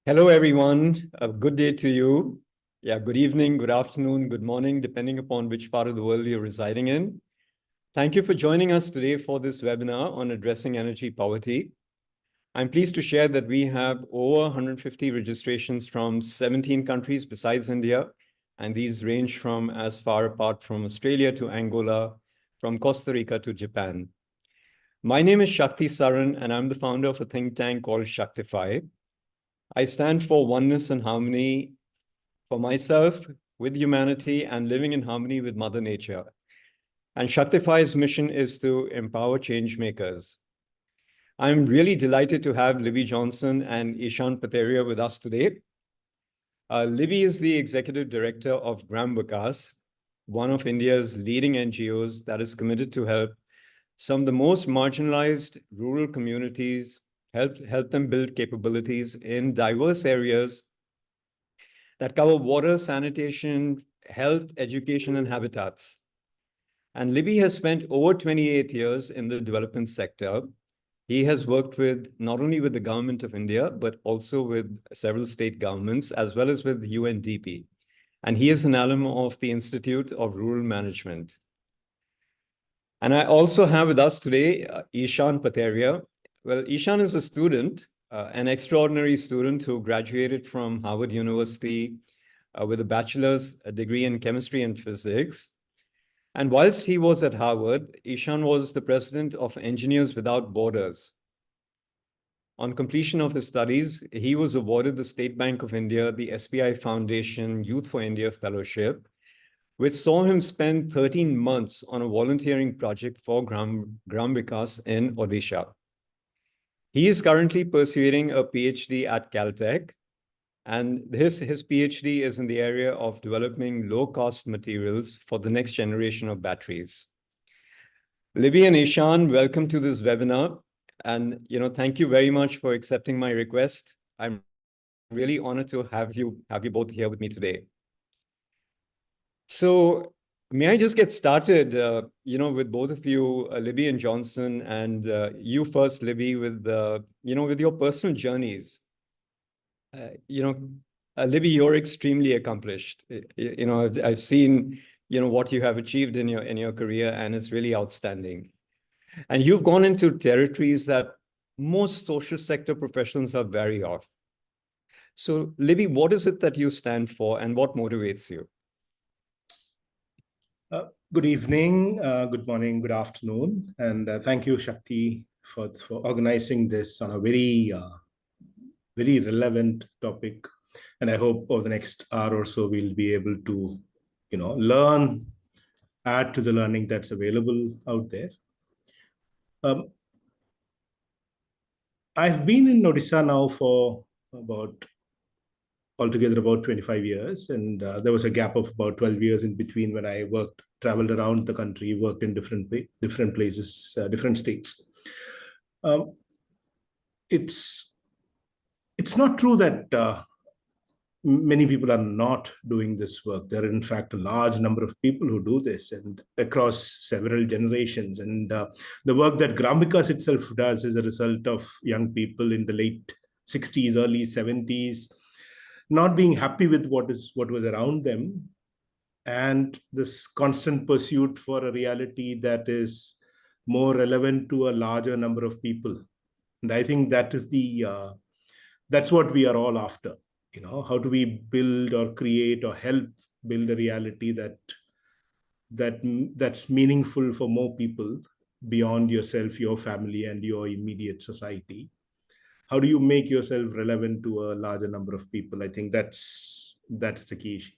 Hello, everyone. A good day to you. Yeah, good evening, good afternoon, good morning, depending upon which part of the world you're residing in. Thank you for joining us today for this webinar on addressing energy poverty. I'm pleased to share that we have over 150 registrations from 17 countries besides India, and these range from as far apart from Australia to Angola, from Costa Rica to Japan. My name is Shakti Saran, and I'm the founder of a think tank called Shaktify. I stand for oneness and harmony for myself, with humanity, and living in harmony with Mother Nature. And Shaktify's mission is to empower change makers. I'm really delighted to have Liby Johnson and Eshaan Patheria with us today. Liby is the Executive Director of Gram Vikas, one of India's leading NGOs that is committed to help some of the most marginalized rural communities, help them build capabilities in diverse areas that cover water, sanitation, health, education, and habitats. And Liby has spent over 28 years in the development sector. He has worked with not only with the government of India, but also with several state governments, as well as with UNDP. And he is an alum of the Institute of Rural Management. And I also have with us today Eshaan Patheria. Well, Eshaan is a student, an extraordinary student who graduated from Harvard University with a bachelor's degree in chemistry and physics. And whilst he was at Harvard, Eshaan was the president of Engineers Without Borders. On completion of his studies, he was awarded the State Bank of India, the SBI Foundation Youth for India Fellowship, which saw him spend 13 months on a volunteering project for Gram Vikas in Odisha. He is currently pursuing a PhD at Caltech, and his PhD is in the area of developing low-cost materials for the next generation of batteries. Liby and Eshaan, welcome to this webinar. And thank you very much for accepting my request. I'm really honored to have you both here with me today. So may I just get started, with both of you, Liby and Johnson, and you first, Liby, with your personal journeys. Liby, you're extremely accomplished. I've seen, what you have achieved in your career, and it's really outstanding. And you've gone into territories that most social sector professionals are wary of. So, Liby, what is it that you stand for, and what motivates you? Good evening, good morning, good afternoon, and thank you, Shakti, for organizing this on a very relevant topic. And I hope over the next hour or so we'll be able to, learn, add to the learning that's available out there. I've been in Odisha now for altogether about 25 years, and there was a gap of about 12 years in between when I traveled around the country, worked in different places, different states. It's not true that many people are not doing this work. There are, in fact, a large number of people who do this, and across several generations. And the work that Gram Vikas itself does is a result of young people in the late 60s, early 70s, not being happy with what was around them, and this constant pursuit for a reality that is more relevant to a larger number of people. And I think that is that's what we are all after. How do we build or create or help build a reality that's meaningful for more people beyond yourself, your family, and your immediate society? How do you make yourself relevant to a larger number of people? I think that's the key issue.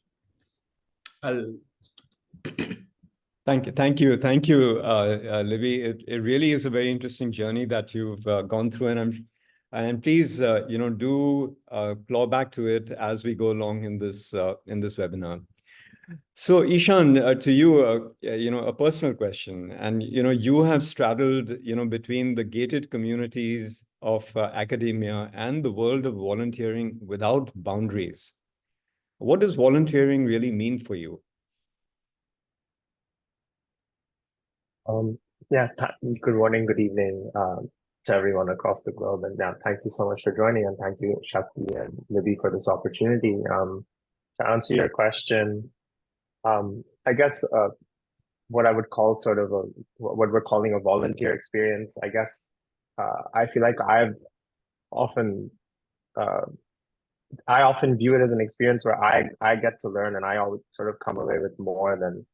Thank you, Liby. It really is a very interesting journey that you've gone through, and please, do claw back to it as we go along in this webinar. So, Eshaan, to you, a personal question, and you have straddled, between the gated communities of academia and the world of volunteering without boundaries. What does volunteering really mean for you? Yeah, good morning, good evening. to everyone across the globe. And yeah, thank you so much for joining, and thank you, Shakti and Libby, for this opportunity. To answer your question, I guess what I would call sort of what we're calling a volunteer experience, I guess I feel like often I often view it as an experience where I get to learn, and I always sort of come away with more than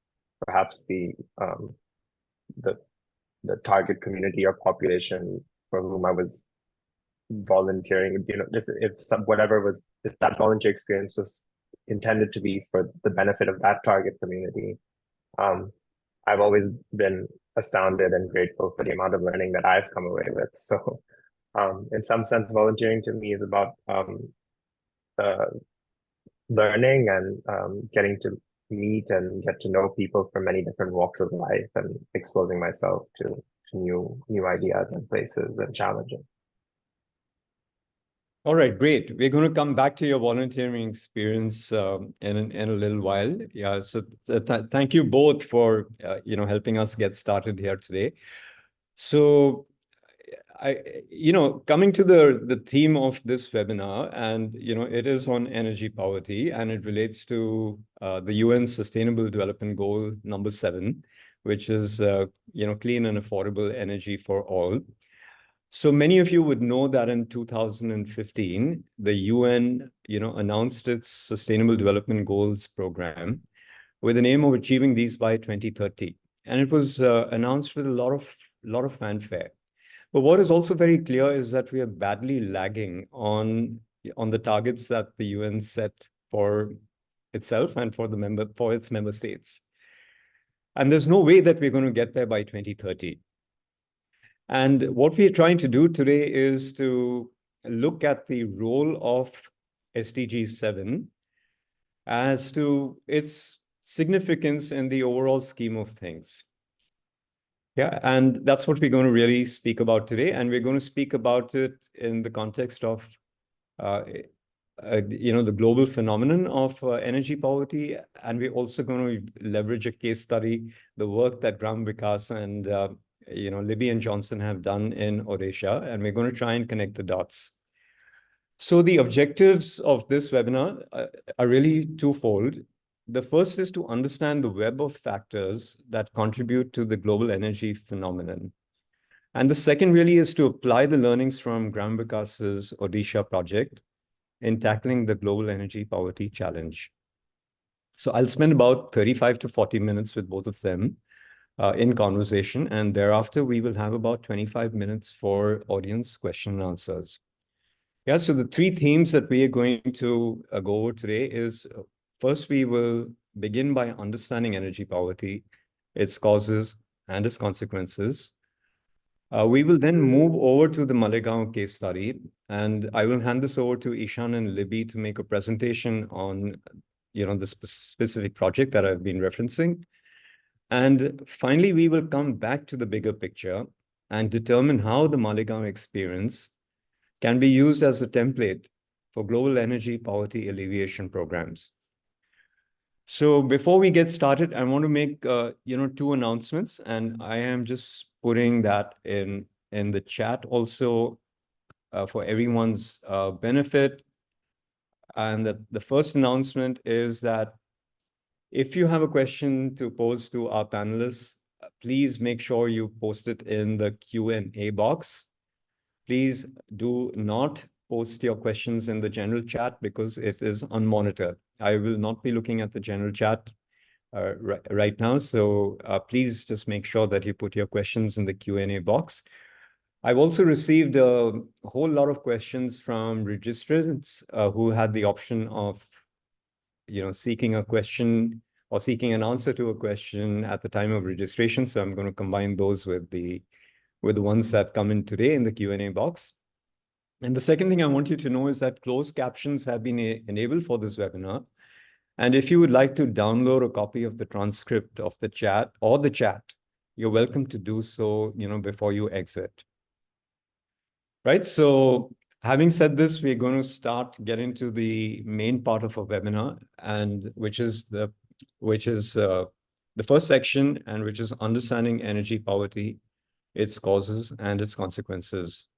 perhaps the target community or population for whom I was volunteering. You know, if that volunteer experience was intended to be for the benefit of that target community, I've always been astounded and grateful for the amount of learning that I've come away with. So, in some sense, volunteering to me is about learning and getting to meet and get to know people from many different walks of life, and exposing myself to new ideas and places and challenges. All right, great. We're going to come back to your volunteering experience in a little while. Yeah, so thank you both for helping us get started here today. So, coming to the theme of this webinar, and it is on energy poverty, and it relates to the UN Sustainable Development Goal number 7, which is clean and affordable energy for all. So many of you would know that in 2015, the UN, announced its Sustainable Development Goals program with the aim of achieving these by 2030, and it was announced with a lot of fanfare. But what is also very clear is that we are badly lagging on the targets that the UN set for itself and for its member states, and there's no way that we're going to get there by 2030. And what we are trying to do today is to look at the role of SDG 7 as to its significance in the overall scheme of things. Yeah, and that's what we're going to really speak about today. And we're going to speak about it in the context of, the global phenomenon of energy poverty. And we're also going to leverage a case study, the work that Gram Vikas and Liby Johnson have done in Odisha, and we're going to try and connect the dots. So the objectives of this webinar are really twofold. The first is to understand the web of factors that contribute to the global energy phenomenon. And the second really is to apply the learnings from Gram Vikas's Odisha project in tackling the global energy poverty challenge. So I'll spend about 35 to 40 minutes with both of them in conversation, and thereafter we will have about 25 minutes for audience question and answers. Yeah, so the three themes that we are going to go over today is, first, we will begin by understanding energy poverty, its causes and its consequences. We will then move over to the Maligaon case study, and I will hand this over to Eshaan and Libby to make a presentation on the specific project that I've been referencing. And finally, we will come back to the bigger picture and determine how the Maligaon experience can be used as a template for global energy poverty alleviation programs. So before we get started, I want to make two announcements, and I am just putting that in the chat also for everyone's benefit. And the first announcement is that if you have a question to pose to our panelists, please make sure you post it in the Q&A box. Please do not post your questions in the general chat because it is unmonitored. I will not be looking at the general chat right now. So please just make sure that you put your questions in the Q&A box. I've also received a whole lot of questions from registrants who had the option of seeking a question or seeking an answer to a question at the time of registration. So I'm going to combine those with the ones that come in today in the Q&A box. And the second thing I want you to know is that closed captions have been enabled for this webinar. And if you would like to download a copy of the transcript of the chat, you're welcome to do so, before you exit. Right, so having said this, we're going to get into the main part of our webinar, and which is the first section, and which is understanding energy poverty, its causes and its consequences.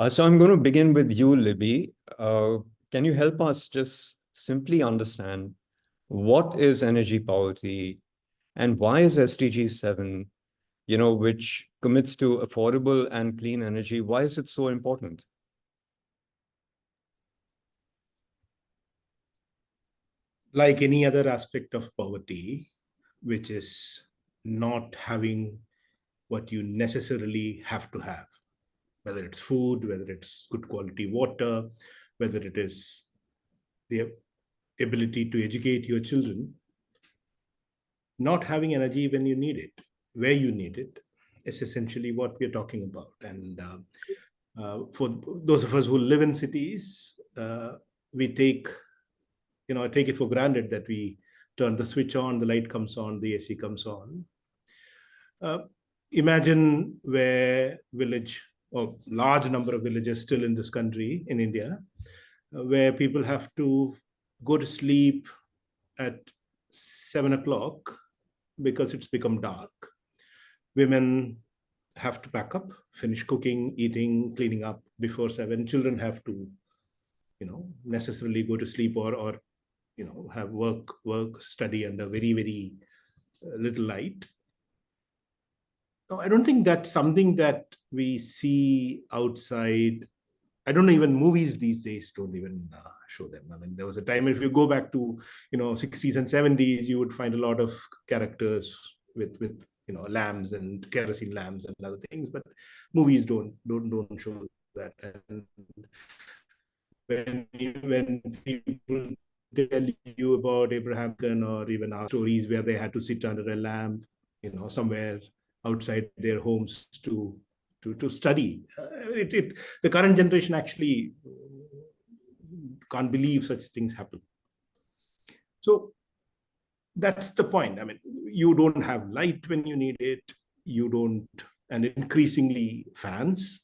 So I'm going to begin with you, Libby. Can you help us just simply understand what is energy poverty and why is SDG 7, which commits to affordable and clean energy, why is it so important? Like any other aspect of poverty, which is not having what you necessarily have to have, whether it's food, whether it's good quality water, whether it is the ability to educate your children, not having energy when you need it, where you need it, is essentially what we're talking about. And for those of us who live in cities, we take it for granted that we turn the switch on, the light comes on, the AC comes on. Imagine where village or large number of villages still in this country, in India, where people have to go to sleep at 7 o'clock because it's become dark. Women have to pack up, finish cooking, eating, cleaning up before 7. Children have to, necessarily go to sleep or have work, study under very, very little light. No, I don't think that's something that we see outside. I don't know, even movies these days don't even show them. I mean, there was a time, if you go back to 60s and 70s, you would find a lot of characters with lamps and kerosene lamps and other things, but movies don't show that. And when people tell you about Abraham Lincoln or even our stories where they had to sit under a lamp, somewhere outside their homes to study, the current generation actually can't believe such things happen. So that's the point. I mean, you don't have light when you need it. You don't, and increasingly fans.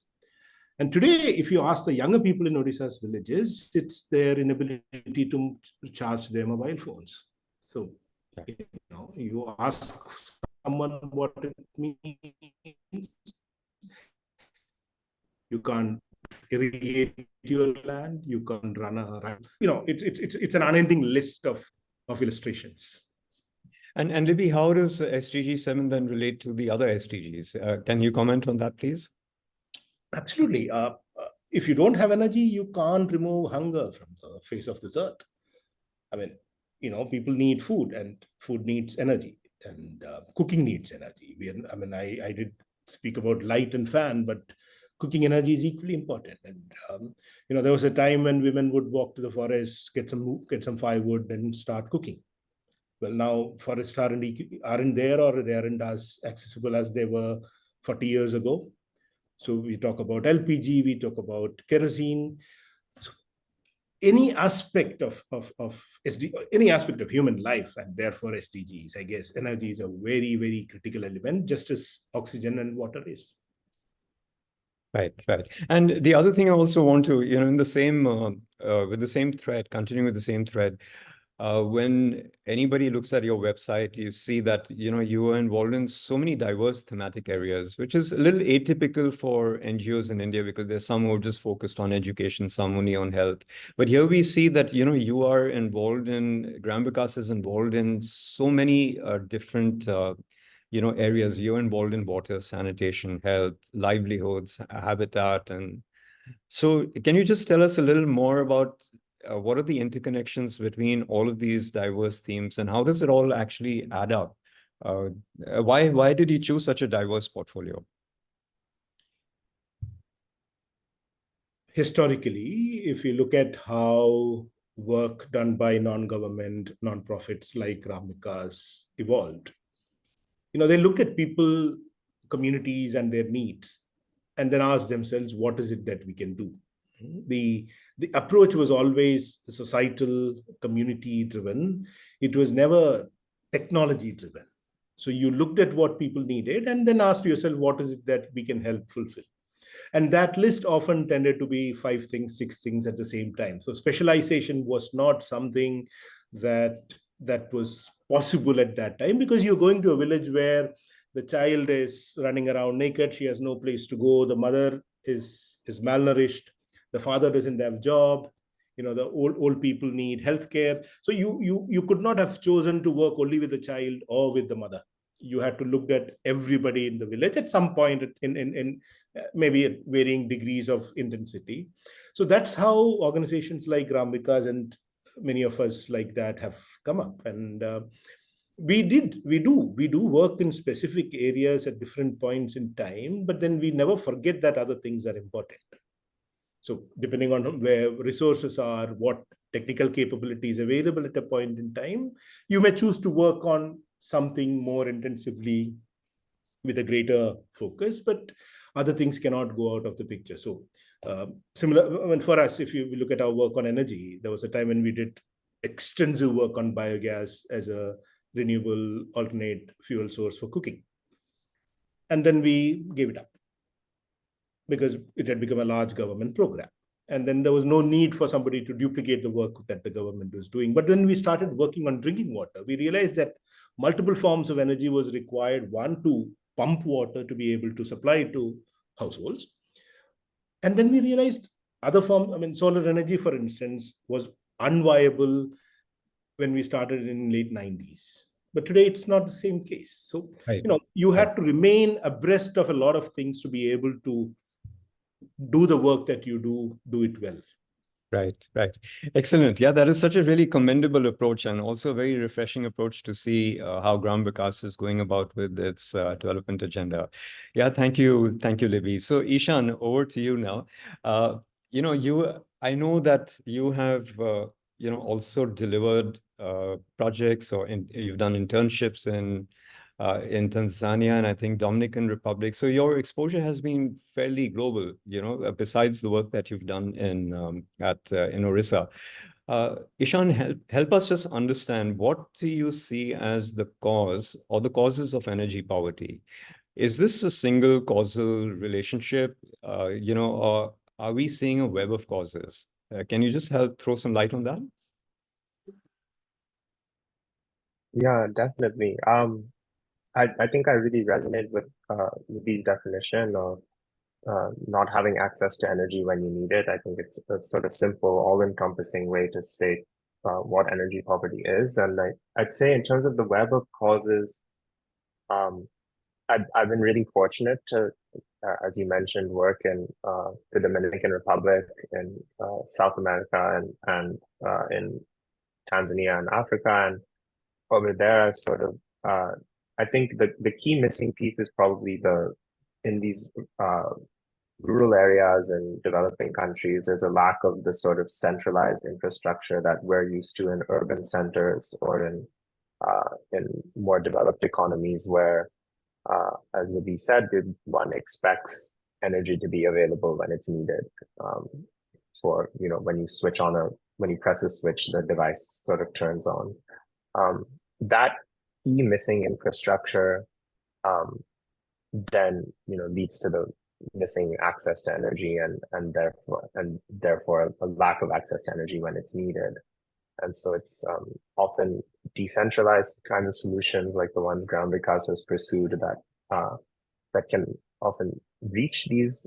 And today, if you ask the younger people in Odisha's villages, it's their inability to charge their mobile phones. So, you ask someone what it means, you can't irrigate your land, you can't run around. It's an unending list of illustrations. And Libby, how does SDG 7 then relate to the other SDGs? Can you comment on that, please? Absolutely. If you don't have energy, you can't remove hunger from the face of this earth. I mean, people need food, and food needs energy, and cooking needs energy. I did speak about light and fan, but cooking energy is equally important. And there was a time when women would walk to the forest, get some firewood, and start cooking. Well, now forests aren't there, or they aren't as accessible as they were 40 years ago. So we talk about LPG, we talk about kerosene. So any aspect of any aspect of human life, and therefore SDGs, I guess energy is a very, very critical element, just as oxygen and water is. Right. And the other thing I also want to, in the same, with the same thread, continuing with the same thread, when anybody looks at your website, you see that, you are involved in so many diverse thematic areas, which is a little atypical for NGOs in India, because there's some who are just focused on education, some only on health. But here we see that, you are involved in, Gram Vikas is involved in so many different areas. You're involved in water, sanitation, health, livelihoods, habitat. And so can you just tell us a little more about what are the interconnections between all of these diverse themes, and how does it all actually add up? Why did you choose such a diverse portfolio? Historically, if you look at how work done by non-government, non-profits like Gram Vikas evolved, they look at people, communities, and their needs, and then ask themselves, what is it that we can do? The approach was always societal, community driven. It was never technology driven. So you looked at what people needed and then asked yourself, what is it that we can help fulfill? And that list often tended to be 5 things, 6 things at the same time. So specialization was not something that was possible at that time, because you're going to a village where the child is running around naked, she has no place to go, the mother is malnourished, the father doesn't have job, the old people need healthcare. So you could not have chosen to work only with the child or with the mother. You had to look at everybody in the village at some point in maybe at varying degrees of intensity. So that's how organizations like Gram Vikas and many of us like that have come up. And we do work in specific areas at different points in time, but then we never forget that other things are important. So depending on where resources are, what technical capabilities available at a point in time, you may choose to work on something more intensively with a greater focus, but other things cannot go out of the picture. So similar, when for us, if you look at our work on energy, there was a time when we did extensive work on biogas as a renewable alternate fuel source for cooking. And then we gave it up because it had become a large government program. And then there was no need for somebody to duplicate the work that the government was doing. But when we started working on drinking water, we realized that multiple forms of energy was required. One, to pump water to be able to supply it to households. And then we realized other forms, solar energy, for instance, was unviable when we started in late 90s. But today it's not the same case. So, right. You had to remain abreast of a lot of things to be able to do the work that you do it well. Right. Excellent. Yeah, that is such a really commendable approach, and also a very refreshing approach to see how Gram Vikas is going about with its development agenda. Yeah, thank you, Libby. So Eshaan, over to you now. I know that you have also delivered projects, or you've done internships in Tanzania and I think Dominican Republic. So your exposure has been fairly global, besides the work that you've done in Odisha. Eshaan, help us just understand, what do you see as the cause or the causes of energy poverty? Is this a single causal relationship, or are we seeing a web of causes? Can you just help throw some light on that? Yeah, definitely. I think I really resonate with the definition of not having access to energy when you need it. I think it's a sort of simple, all-encompassing way to state what energy poverty is. And I'd say in terms of the web of causes, I've been really fortunate to, as you mentioned, work in the Dominican Republic, in South America, and in Tanzania and Africa. And over there, I've sort of I think the key missing piece is probably in these rural areas and developing countries, there's a lack of the sort of centralized infrastructure that we're used to in urban centers or in more developed economies where, as Libby said, one expects energy to be available when it's needed. For, when you press a switch, the device sort of turns on. That key missing infrastructure then leads to the missing access to energy and therefore a lack of access to energy when it's needed. And so it's often decentralized kind of solutions like the ones Gram Vikas has pursued that can often reach these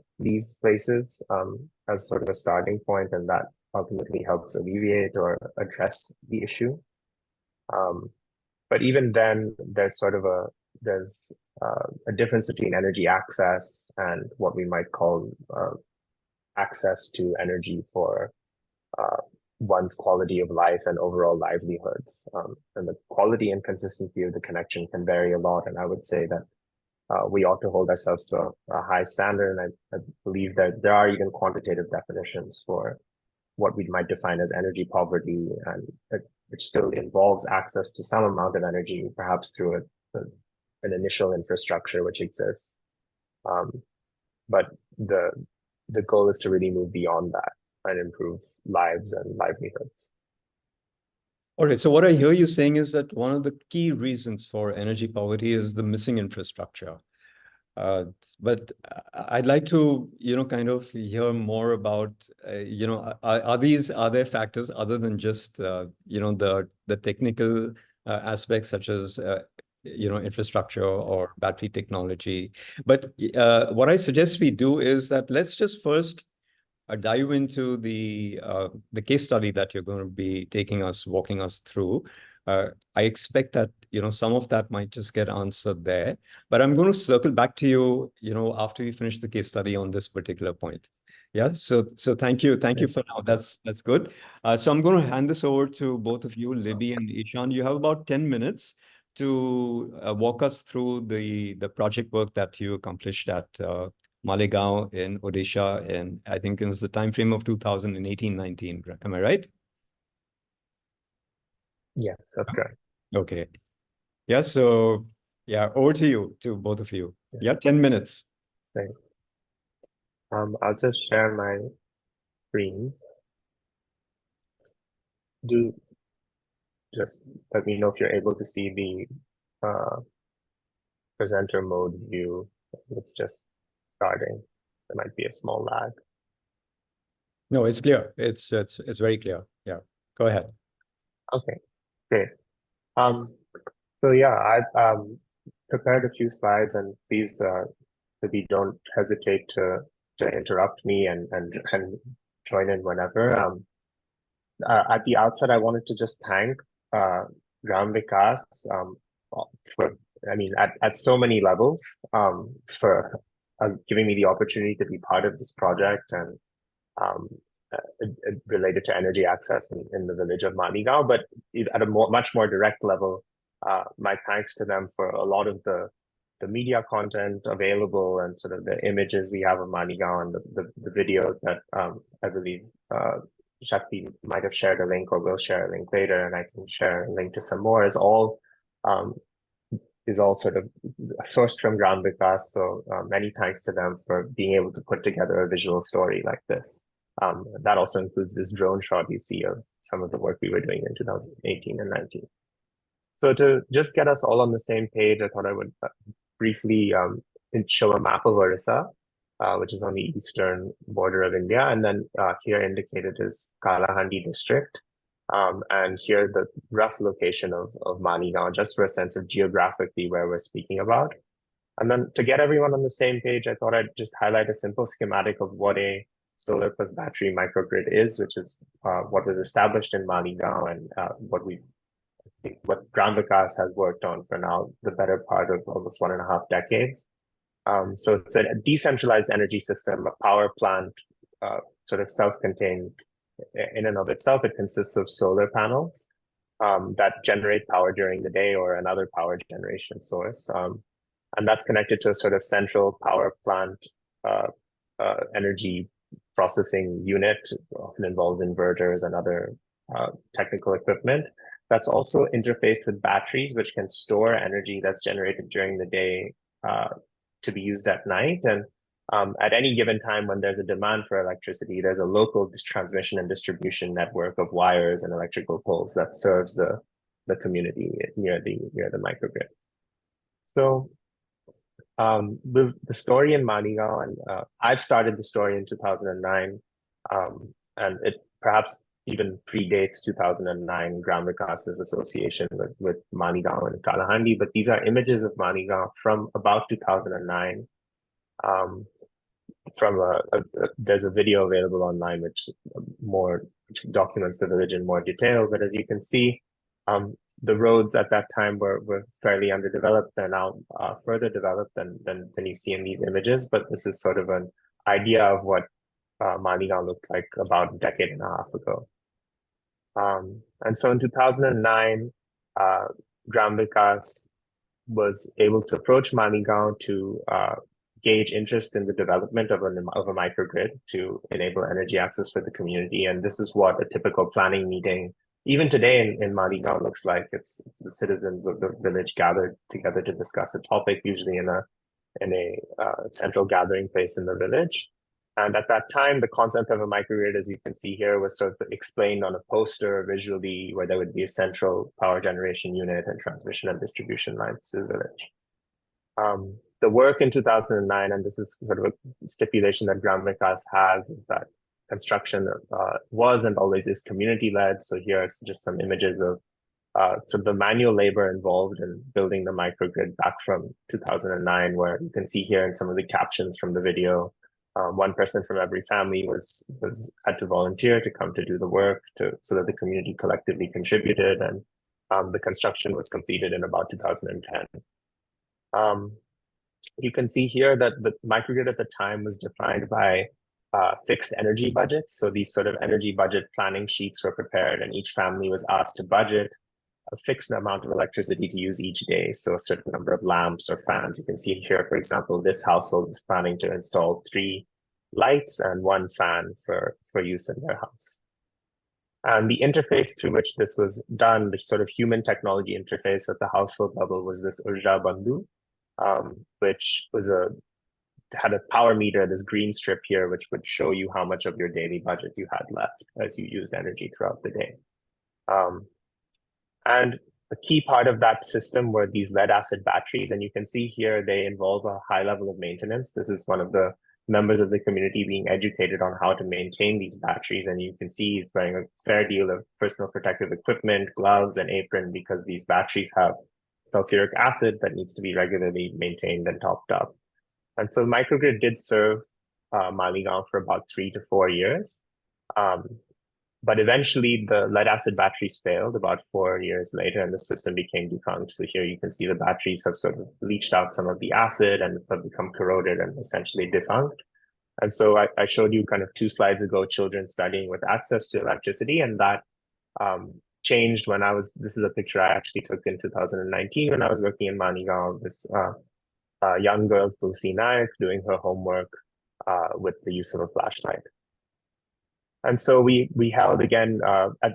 places as sort of a starting point, and that ultimately helps alleviate or address the issue. But even then, there's a difference between energy access and what we might call access to energy for one's quality of life and overall livelihoods. And the quality and consistency of the connection can vary a lot. And I would say that we ought to hold ourselves to a high standard. And I believe that there are even quantitative definitions for what we might define as energy poverty, and which still involves access to some amount of energy, perhaps through an initial infrastructure which exists. But the goal is to really move beyond that and improve lives and livelihoods. All right. So what I hear you saying is that one of the key reasons for energy poverty is the missing infrastructure. But I'd like to, kind of hear more about, are there factors other than just, the technical aspects, such as infrastructure or battery technology. But what I suggest we do is that let's just first dive into the case study that you're going to be walking us through. I expect that some of that might just get answered there, but I'm going to circle back to you, after we finish the case study on this particular point. Yeah. So thank you for now. That's good. So I'm going to hand this over to both of you, Libby and Eshaan. You have about 10 minutes to walk us through the project work that you accomplished at Maligaon in Odisha, and I think it was the time frame of 2018-19. Am I right? Yes, that's correct. Okay. Yeah. So yeah, over to you, to both of you. Yeah, 10 minutes. Thanks. I'll just share my screen. Just let me know if you're able to see the presenter mode view. It's just starting. There might be a small lag. No, it's clear. It's very clear. Yeah, go ahead. Okay, great. So yeah, I've prepared a few slides, and please, Libby, don't hesitate to interrupt me and join in whenever. At the outset, I wanted to just thank Gram Vikas for, at so many levels, for giving me the opportunity to be part of this project and related to energy access in the village of Maligaon. But at a much more direct level, my thanks to them for a lot of the media content available and sort of the images we have of Maligaon, the videos that I believe Shakti might have shared a link or will share a link later, and I can share a link to some more, is all sort of sourced from Gram Vikas. So many thanks to them for being able to put together a visual story like this. That also includes this drone shot you see of some of the work we were doing in 2018 and 19. So to just get us all on the same page, I thought I would briefly show a map of Odisha, which is on the eastern border of India. And then here indicated is Kalahandi district. And here the rough location of Maligaon, just for a sense of geographically where we're speaking about. And then to get everyone on the same page, I thought I'd just highlight a simple schematic of what a solar plus battery microgrid is, which is what was established in Maligaon and what Gram Vikas has worked on for now the better part of almost 1.5 decades. So it's a decentralized energy system, a power plant, sort of self-contained in and of itself. It consists of solar panels that generate power during the day or another power generation source. And that's connected to a sort of central power plant energy processing unit, often involves inverters and other technical equipment. That's also interfaced with batteries, which can store energy that's generated during the day to be used at night. And at any given time when there's a demand for electricity, there's a local transmission and distribution network of wires and electrical poles that serves the community near the microgrid. So with the story in Maligaon, I've started the story in 2009, and it perhaps even predates 2009 Gram Vikas's association with Maligaon and Kalahandi, but these are images of Maligaon from about 2009. There's a video available online which documents the village in more detail, but as you can see, the roads at that time were fairly underdeveloped. They're now further developed than you see in these images, but this is sort of an idea of what Maligaon looked like about a decade and a half ago. And so in 2009, Gram Vikas was able to approach Maligaon to gauge interest in the development of a microgrid to enable energy access for the community. And this is what a typical planning meeting, even today in Maligaon, looks like. It's the citizens of the village gathered together to discuss a topic, usually in a central gathering place in the village. And at that time, the concept of a microgrid, as you can see here, was sort of explained on a poster visually, where there would be a central power generation unit and transmission and distribution lines to the village. The work in 2009, and this is sort of a stipulation that Gram Vikas has, is that construction was and always is community-led. So here are just some images of So the manual labor involved in building the microgrid back from 2009, where you can see here in some of the captions from the video, one person from every family had to volunteer to come to do the work so that the community collectively contributed, and the construction was completed in about 2010. You can see here that the microgrid at the time was defined by fixed energy budgets. So these sort of energy budget planning sheets were prepared, and each family was asked to budget a fixed amount of electricity to use each day. So a certain number of lamps or fans. You can see here, for example, this household is planning to install 3 lights and 1 fan for use in their house. And the interface through which this was done, the sort of human technology interface at the household level, was this Urja Bandhu, which had a power meter, this green strip here, which would show you how much of your daily budget you had left as you used energy throughout the day. And a key part of that system were these lead acid batteries. And you can see here, they involve a high level of maintenance. This is one of the members of the community being educated on how to maintain these batteries. And you can see he's wearing a fair deal of personal protective equipment, gloves, and apron, because these batteries have sulfuric acid that needs to be regularly maintained and topped up. And so the microgrid did serve Maligaon for about 3 to 4 years. But eventually the lead acid batteries failed about 4 years later, and the system became defunct. So here you can see the batteries have sort of leached out some of the acid and have become corroded and essentially defunct. And so I showed you kind of 2 slides ago, children studying with access to electricity, and that changed when this is a picture I actually took in 2019 when I was working in Maligaon. This young girl, Tulsi Nayak, doing her homework with the use of a flashlight. And so we held again,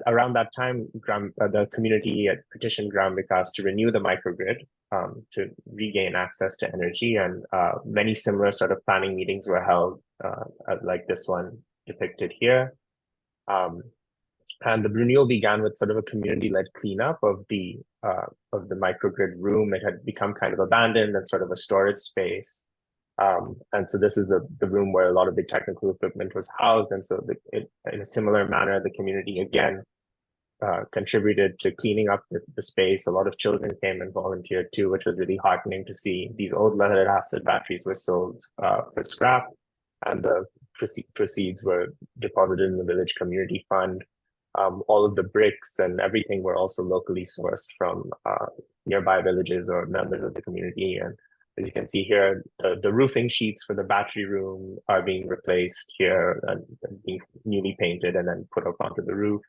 around that time, the community had petitioned Gram Vikas to renew the microgrid to regain access to energy. And many similar sort of planning meetings were held like this one depicted here. And the renewal began with sort of a community-led cleanup of the microgrid room. It had become kind of abandoned and sort of a storage space. And so this is the room where a lot of the technical equipment was housed. And so in a similar manner, the community again contributed to cleaning up the space. A lot of children came and volunteered too, which was really heartening to see. These old lead acid batteries were sold for scrap, and the proceeds were deposited in the village community fund. All of the bricks and everything were also locally sourced from nearby villages or members of the community. And as you can see here, the roofing sheets for the battery room are being replaced here and being newly painted and then put up onto the roof.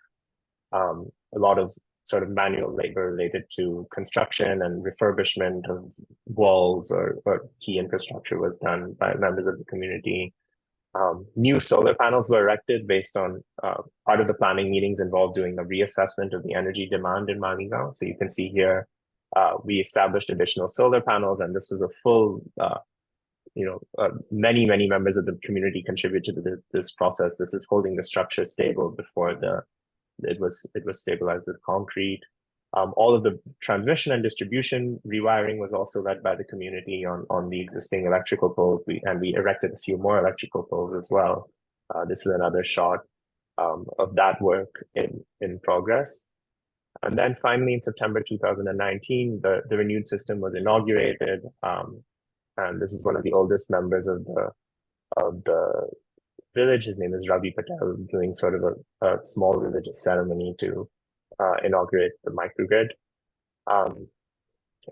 A lot of sort of manual labor related to construction and refurbishment of walls or key infrastructure was done by members of the community. New solar panels were erected based on part of the planning meetings involved doing a reassessment of the energy demand in Maligaon. So you can see here, we established additional solar panels, and this was a full, many members of the community contributed to this process. This is holding the structure stable before it was stabilized with concrete. All of the transmission and distribution rewiring was also led by the community on the existing electrical poles. We erected a few more electrical poles as well. This is another shot of that work in progress. And then finally, in September 2019, the renewed system was inaugurated. And this is one of the oldest members of the village. His name is Ravi Patel, doing sort of a small religious ceremony to inaugurate the microgrid.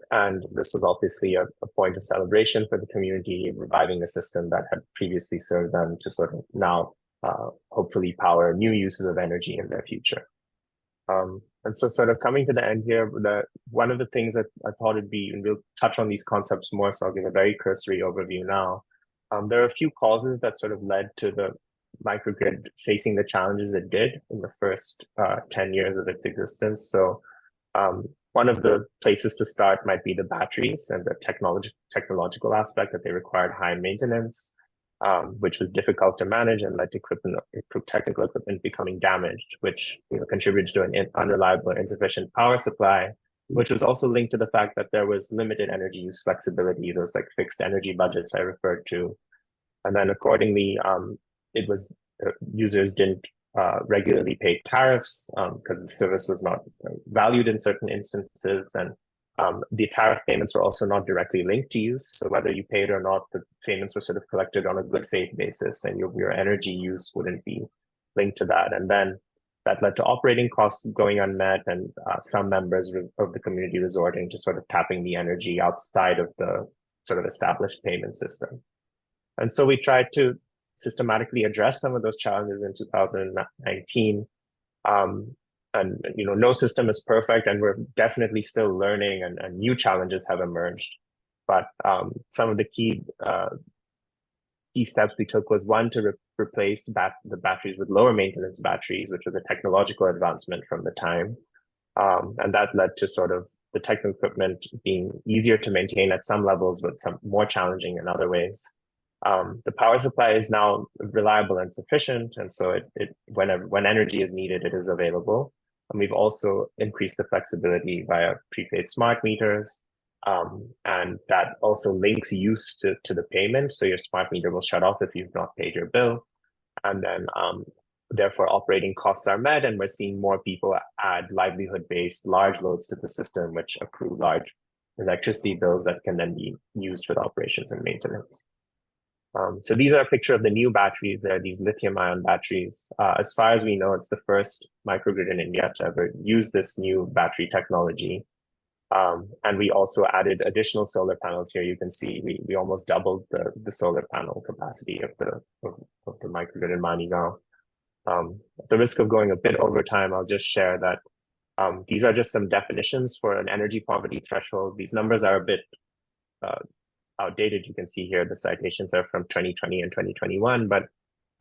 And this was obviously a point of celebration for the community, reviving a system that had previously served them to sort of now hopefully power new uses of energy in their future. And so sort of coming to the end here, one of the things that I thought it'd be, and we'll touch on these concepts more, so I'll give a very cursory overview now. There are a few causes that sort of led to the microgrid facing the challenges it did in the first 10 years of its existence. So one of the places to start might be the batteries and the technological aspect, that they required high maintenance, which was difficult to manage and led to technical equipment becoming damaged, which contributed to an unreliable or insufficient power supply, which was also linked to the fact that there was limited energy use flexibility, those like fixed energy budgets I referred to. And then accordingly, users didn't regularly pay tariffs because the service was not valued in certain instances, and the tariff payments were also not directly linked to use. So whether you paid or not, the payments were sort of collected on a good faith basis, and your energy use wouldn't be linked to that. And then that led to operating costs going unmet, and some members of the community resorting to sort of tapping the energy outside of the sort of established payment system. And so we tried to systematically address some of those challenges in 2019. And no system is perfect, and we're definitely still learning, and new challenges have emerged. But some of the key steps we took was, one, to replace the batteries with lower maintenance batteries, which was a technological advancement from the time. And that led to sort of the technical equipment being easier to maintain at some levels, but some more challenging in other ways. The power supply is now reliable and sufficient, and so when energy is needed, it is available. And we've also increased the flexibility via prepaid smart meters, and that also links use to the payment. So your smart meter will shut off if you've not paid your bill, and then therefore operating costs are met, and we're seeing more people add livelihood-based large loads to the system, which accrue large electricity bills that can then be used for the operations and maintenance. So these are a picture of the new batteries. They're these lithium-ion batteries. As far as we know, it's the first microgrid in India to ever use this new battery technology. And we also added additional solar panels here. You can see we almost doubled the solar panel capacity of the microgrid in Maligaon. At the risk of going a bit over time, I'll just share that these are just some definitions for an energy poverty threshold. These numbers are a bit outdated. You can see here the citations are from 2020 and 2021, but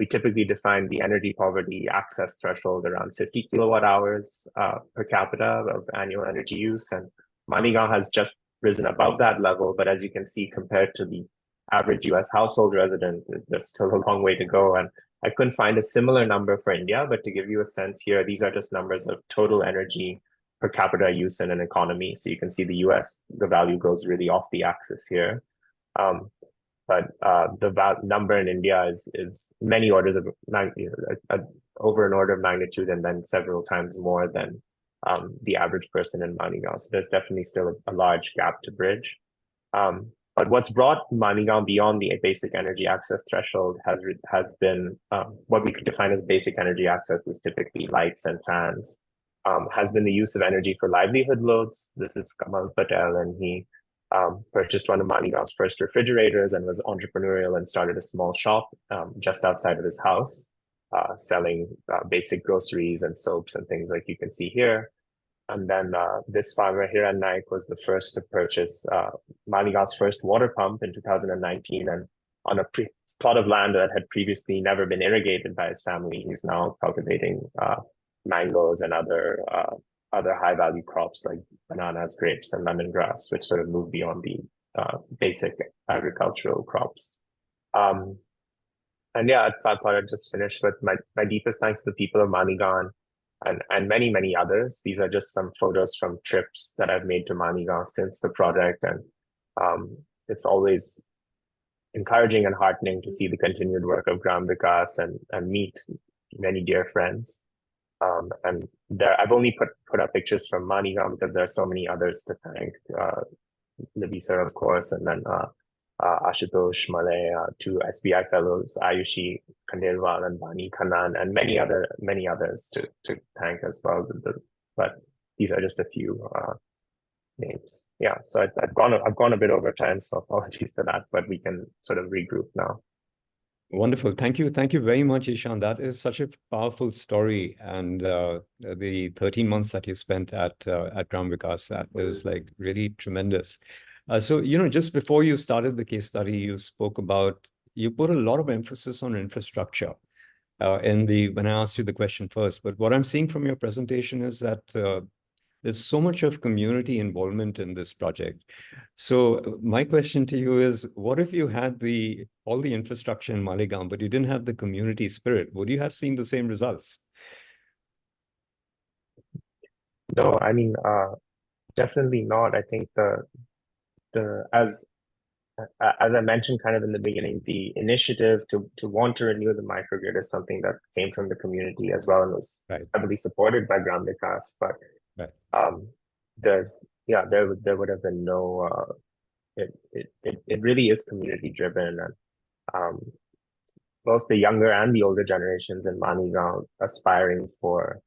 we typically define the energy poverty access threshold around 50 kilowatt hours per capita of annual energy use. And Maligaon has just risen above that level, but as you can see, compared to the average US household resident, there's still a long way to go. And I couldn't find a similar number for India, but to give you a sense here, these are just numbers of total energy per capita use in an economy. So you can see the US, the value goes really off the axis here. But the number in India is many orders of magnitude, over an order of magnitude, and then several times more than the average person in Maligaon. So there's definitely still a large gap to bridge. But what's brought Maligaon beyond the basic energy access threshold has been what we could define as basic energy access is typically lights and fans, has been the use of energy for livelihood loads. This is Kamal Patel, and he purchased one of Maligaon's first refrigerators and was entrepreneurial and started a small shop just outside of his house, selling basic groceries and soaps and things like you can see here. And then this farmer, Hiran Naik, was the first to purchase Maligaon's first water pump in 2019. And on a plot of land that had previously never been irrigated by his family, he's now cultivating mangoes and other high-value crops like bananas, grapes, and lemongrass, which sort of move beyond the basic agricultural crops. And yeah, I thought I'd just finish with my deepest thanks to the people of Maligaon and many, many others. These are just some photos from trips that I've made to Maligaon since the project, and it's always encouraging and heartening to see the continued work of Gram Vikas and meet many dear friends. And I've only put up pictures from Maligaon because there are so many others to thank. Liby sir, of course, and then Ashutosh Malay, two SBI fellows, Ayushi Khandelwal and Bani Khannan, and many others to thank as well. But these are just a few names. Yeah, so I've gone a bit over time, so apologies for that, but we can sort of regroup now. Wonderful. Thank you. Thank you very much, Eshaan. That is such a powerful story. And the 13 months that you spent at Gram Vikas, that was like really tremendous. So, just before you started the case study, you put a lot of emphasis on infrastructure when I asked you the question first. But what I'm seeing from your presentation is that there's so much of community involvement in this project. So my question to you is, what if you had all the infrastructure in Maligaon, but you didn't have the community spirit? Would you have seen the same results? No, I mean, definitely not. I think as I mentioned kind of in the beginning, the initiative to want to renew the microgrid is something that came from the community as well and was heavily supported by Gram Vikas. But there would have been no. It really is community driven, and both the younger and the older generations in Maligaon aspiring for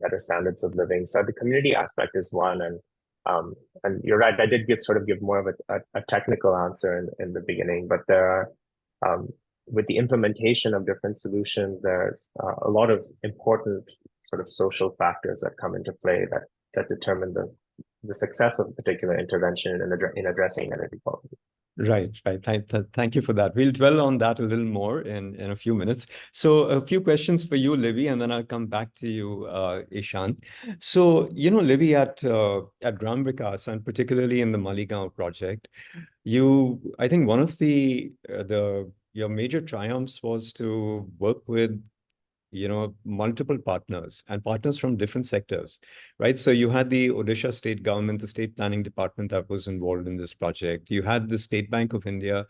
better standards of living. So the community aspect is one, and you're right. I did give more of a technical answer in the beginning, but there are with the implementation of different solutions, there's a lot of important sort of social factors that come into play that determine the success of a particular intervention in addressing energy poverty. Right. Thank you for that. We'll dwell on that a little more in a few minutes. So a few questions for you, Libby, and then I'll come back to you, Eshaan. So, Libby, at Gram Vikas, and particularly in the Maligaon project, I think one of your major triumphs was to work with multiple partners and partners from different sectors, right? So you had the Odisha state government, the state planning department that was involved in this project. You had the State Bank of India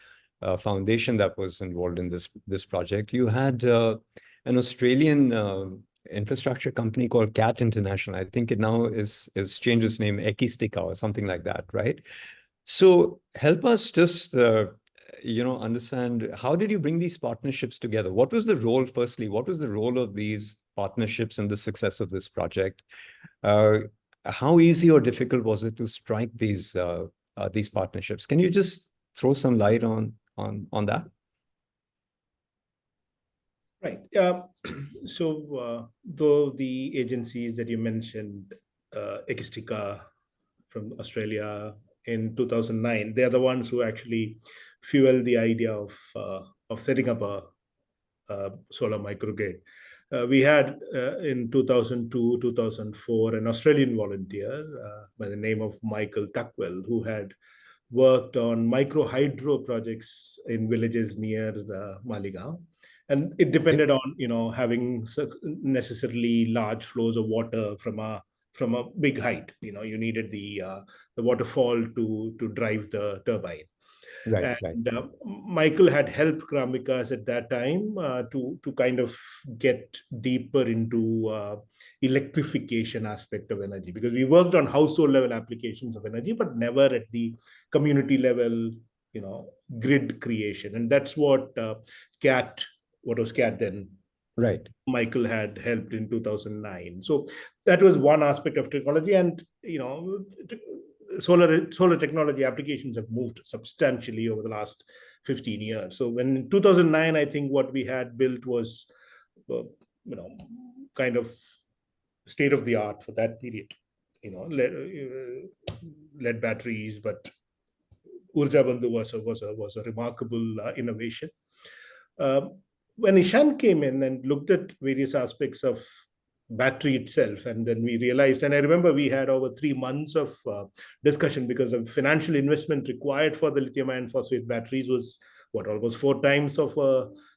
foundation that was involved in this project. You had an Australian infrastructure company called CAT International. I think it now is changed its name, Ekistika or something like that, right? So help us just understand, how did you bring these partnerships together? What was the role, firstly, what was the role of these partnerships in the success of this project? How easy or difficult was it to strike these partnerships? Can you just throw some light on that? Right. So though the agencies that you mentioned, Ekistika from Australia in 2009, they're the ones who actually fueled the idea of setting up a solar microgrid. We had in 2002, 2004, an Australian volunteer by the name of Michael Tuckwell, who had worked on micro hydro projects in villages near Maligaon. And it depended on, having necessarily large flows of water from a big height. You needed the waterfall to drive the turbine. Right. Michael had helped Gram Vikas at that time to kind of get deeper into electrification aspect of energy, because we worked on household level applications of energy, but never at the community level, grid creation. And that's what was CAT then? Right. Michael had helped in 2009. So that was one aspect of technology, and solar technology applications have moved substantially over the last 15 years. So when in 2009, I think what we had built was, kind of state of the art for that period. Lead batteries, but Urja Bandhu was a remarkable innovation. When Eshaan came in and looked at various aspects of battery itself, and then we realized, and I remember we had over 3 months of discussion, because the financial investment required for the lithium iron phosphate batteries was almost 4 times of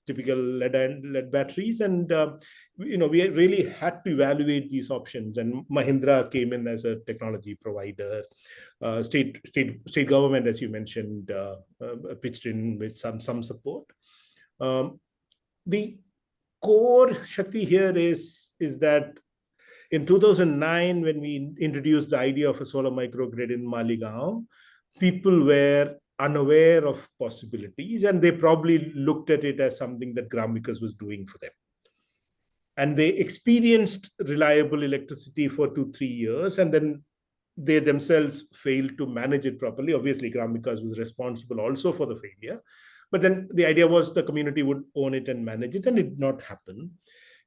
typical lead batteries, and we really had to evaluate these options. And Mahindra came in as a technology provider. State government, as you mentioned, pitched in with some support. The core, Shakti, here is that in 2009, when we introduced the idea of a solar microgrid in Maligaon, people were unaware of possibilities, and they probably looked at it as something that Gram Vikas was doing for them. And they experienced reliable electricity for 2-3 years, and then they themselves failed to manage it properly. Obviously, Gram Vikas was responsible also for the failure. But then the idea was the community would own it and manage it, and it did not happen.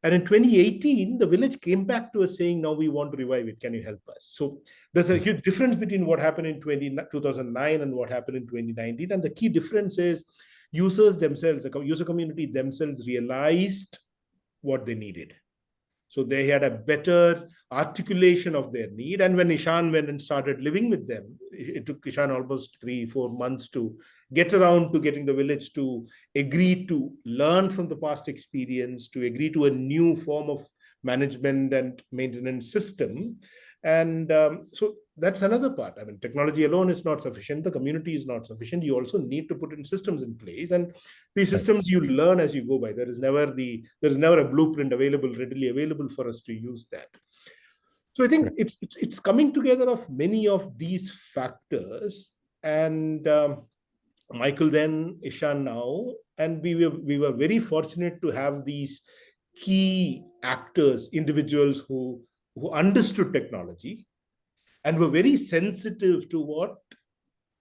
And in 2018, the village came back to us saying, now we want to revive it. Can you help us? So there's a huge difference between what happened in 2009 and what happened in 2019. And the key difference is users themselves, the user community themselves realized what they needed. So they had a better articulation of their need. And when Eshaan went and started living with them, it took Eshaan almost 3-4 months to get around to getting the village to agree to learn from the past experience, to agree to a new form of management and maintenance system. And so that's another part. I mean, technology alone is not sufficient. The community is not sufficient. You also need to put in systems in place, and these systems you learn as you go by. There is never a blueprint readily available for us to use that. So I think it's coming together of many of these factors. And Michael then, Eshaan now, and we were very fortunate to have these key actors, individuals who understood technology and were very sensitive to what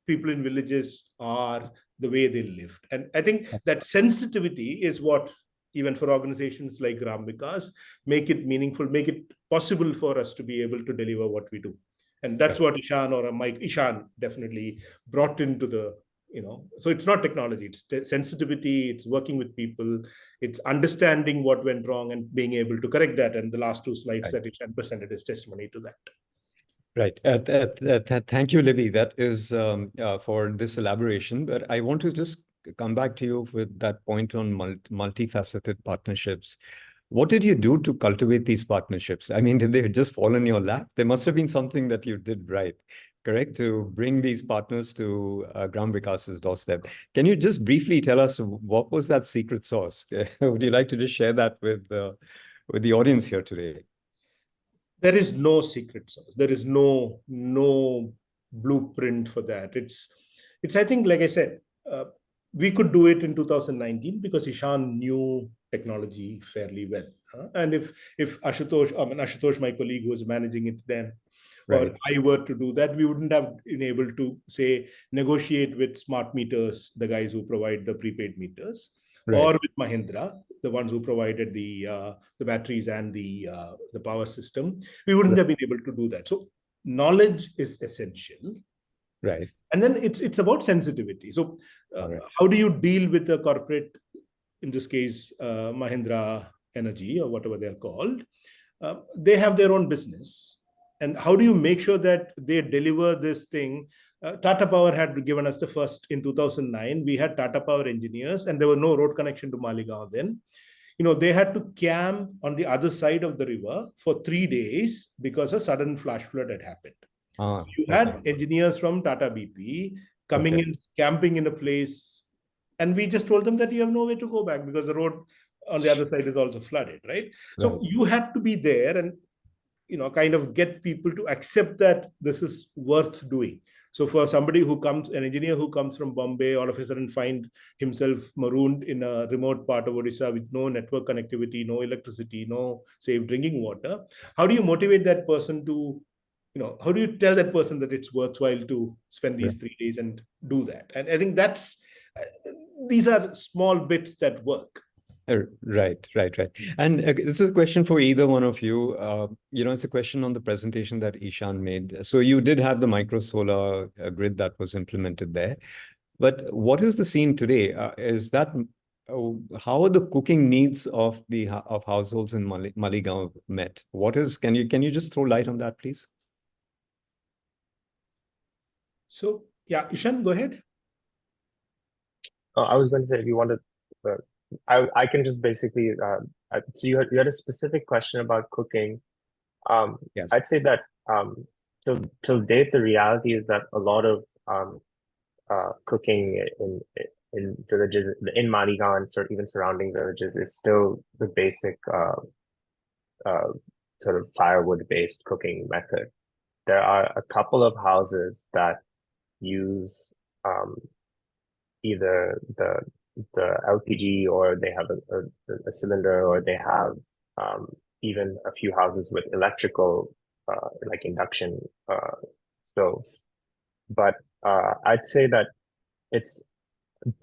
people in villages are, the way they lived. And I think that sensitivity is what, even for organizations like Gram Vikas, make it meaningful, make it possible for us to be able to deliver what we do. And that's what Eshaan or Eshaan definitely brought into the, so it's not technology, it's sensitivity, it's working with people, it's understanding what went wrong and being able to correct that. And the last two slides that Eshaan presented is testimony to that. Right. Thank you, Libby. That is for this elaboration. But I want to just come back to you with that point on multifaceted partnerships. What did you do to cultivate these partnerships? I mean, did they just fall in your lap? There must have been something that you did right, correct, to bring these partners to Gram Vikas's doorstep. Can you just briefly tell us what was that secret sauce? Would you like to just share that with the audience here today? There is no secret sauce. There is no blueprint for that. It's I think, like I said, we could do it in 2019 because Eshaan knew technology fairly well. And if Ashutosh, my colleague who was managing it then, or I were to do that, we wouldn't have been able to, say, negotiate with smart meters, the guys who provide the prepaid meters, or with Mahindra, the ones who provided the batteries and the power system. We wouldn't have been able to do that. So knowledge is essential. Right. And then it's about sensitivity. So how do you deal with the corporate, in this case, Mahindra Energy or whatever they're called? They have their own business. And how do you make sure that they deliver this thing? Tata Power had given us the first in 2009. We had Tata Power engineers, and there was no road connection to Maligaon then. They had to camp on the other side of the river for 3 days because a sudden flash flood had happened. So you had engineers from Tata BP coming in, camping in a place, and we just told them that you have no way to go back because the road on the other side is also flooded, right? So you had to be there and kind of get people to accept that this is worth doing. So for somebody who comes, an engineer who comes from Bombay, all of a sudden find himself marooned in a remote part of Odisha with no network connectivity, no electricity, no safe drinking water, how do you motivate that person to, how do you tell that person that it's worthwhile to spend these 3 days and do that? And I think these are small bits that work. Right. And this is a question for either one of you. It's a question on the presentation that Eshaan made. So you did have the micro solar grid that was implemented there. But what is the scene today? How are the cooking needs of households in Maligaon met? Can you just throw light on that, please? So, yeah, Eshaan, go ahead. I was going to say, if you wanted, I can just basically, so you had a specific question about cooking. Yes. I'd say that till date, the reality is that a lot of cooking in villages, in Maligaon and even surrounding villages, is still the basic sort of firewood-based cooking method. There are a couple of houses that use either the LPG, or they have a cylinder, or they have even a few houses with electrical, like induction stoves. But I'd say that it's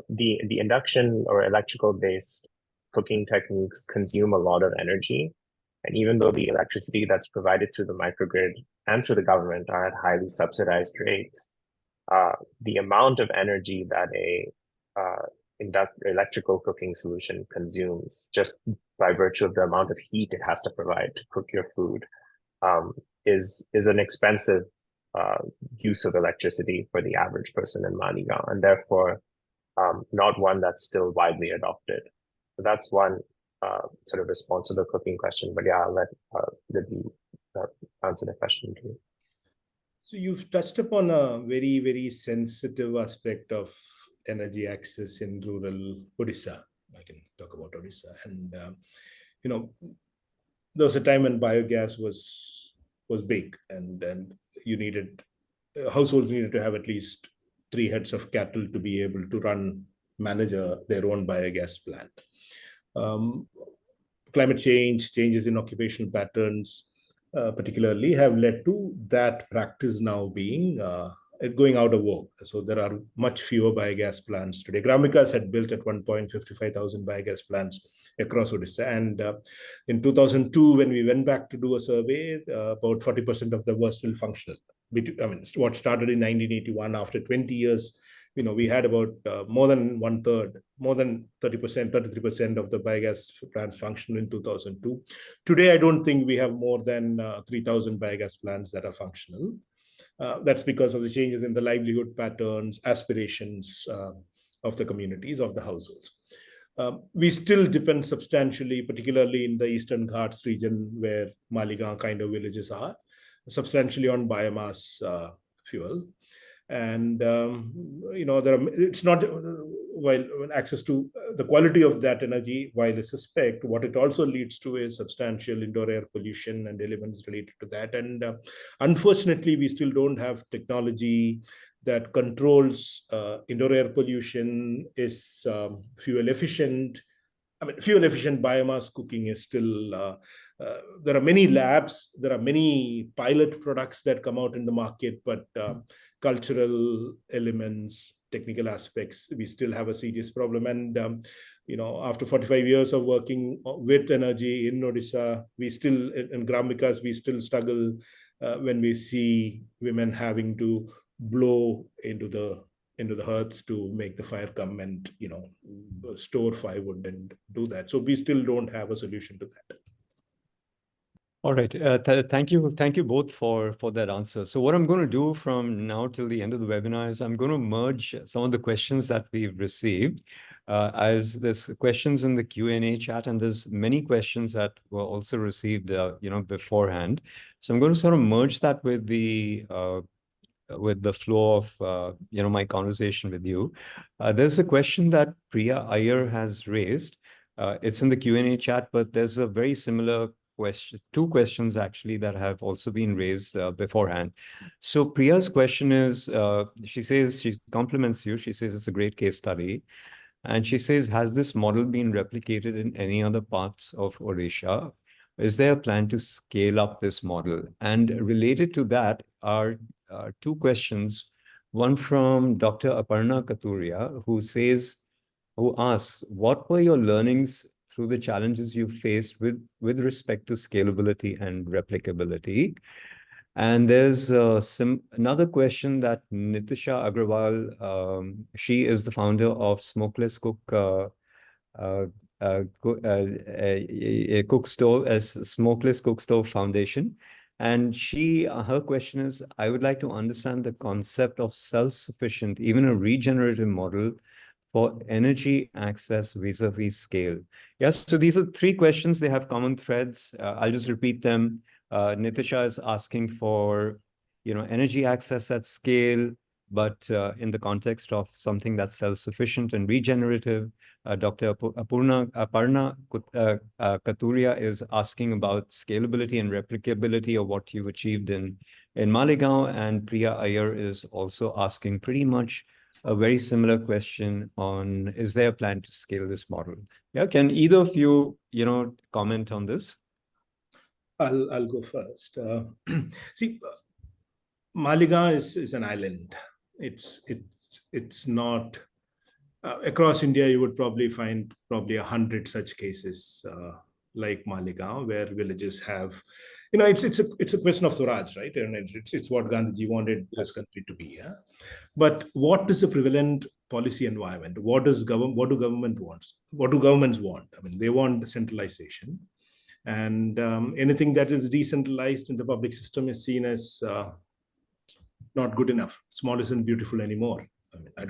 the induction or electrical based cooking techniques consume a lot of energy. And even though the electricity that's provided through the microgrid and through the government are at highly subsidized rates, the amount of energy that a electrical cooking solution consumes, just by virtue of the amount of heat it has to provide to cook your food, is an expensive use of electricity for the average person in Maligaon, and therefore not one that's still widely adopted. So that's one sort of response to the cooking question. But yeah, I'll let Libby answer the question too. So you've touched upon a very, very sensitive aspect of energy access in rural Odisha. I can talk about Odisha. And, there was a time when biogas was was big, and you needed households needed to have at least 3 heads of cattle to be able to manage their own biogas plant. Climate change, changes in occupational patterns, particularly, have led to that practice now being going out of vogue. So there are much fewer biogas plants today. Gram Vikas had built at one point 55,000 biogas plants across Odisha. And in 2002, when we went back to do a survey, about 40% of them were still functional. I mean, what started in 1981, after 20 years, we had about more than 1/3, more than 30%, 33% of the biogas plants functional in 2002. Today, I don't think we have more than 3,000 biogas plants that are functional. That's because of the changes in the livelihood patterns, aspirations of the communities, of the households. We still depend substantially, particularly in the Eastern Ghats region where Maligaon kind of villages are, substantially on biomass fuel. And it's not, while access to the quality of that energy, while I suspect what it also leads to is substantial indoor air pollution and elements related to that. And unfortunately, we still don't have technology that controls indoor air pollution, is fuel efficient. I mean, fuel efficient biomass cooking is still, there are many labs, there are many pilot products that come out in the market, but cultural elements, technical aspects, we still have a serious problem. And, after 45 years of working with energy in Odisha, we still, in Gram Vikas, we still struggle when we see women having to blow into the hearth to make the fire come and store firewood and do that. So we still don't have a solution to that. All right. Thank you both for that answer. So what I'm going to do from now till the end of the webinar is I'm going to merge some of the questions that we've received, as there's questions in the Q&A chat, and there's many questions that were also received beforehand. So I'm going to sort of merge that with the flow of my conversation with you. There's a question that Priya Iyer has raised. It's in the Q&A chat, but there's a very similar question, 2 questions actually that have also been raised beforehand. So Priya's question is, she says, she compliments you. She says it's a great case study. And she says, has this model been replicated in any other parts of Odisha? Is there a plan to scale up this model? And related to that are 2 questions. One from Dr. Aparna Katuria, who asks, what were your learnings through the challenges you faced with respect to scalability and replicability? And there's another question that Nitisha Agrawal, she is the founder of Smokeless Cook Smokeless Cook Stove Foundation. And her question is, I would like to understand the concept of self-sufficient, even a regenerative model for energy access vis-a-vis scale. Yes, so these are 3 questions. They have common threads. I'll just repeat them. Nitisha is asking for, energy access at scale, but in the context of something that's self-sufficient and regenerative. Dr. Aparna Katuria is asking about scalability and replicability of what you've achieved in Maligaon, and Priya Iyer is also asking pretty much a very similar question on, is there a plan to scale this model? Yeah, can either of you, comment on this? I'll go first. See, Maligaon is an island. It's not across India. You would probably find 100 such cases like Maligaon, where villages have, it's a question of Swaraj, right? And it's what Gandhiji wanted this country to be. Yeah? But what is the prevalent policy environment? What do governments want? I mean, they want centralization. And anything that is decentralized in the public system is seen as not good enough. Small isn't beautiful anymore. I mean, I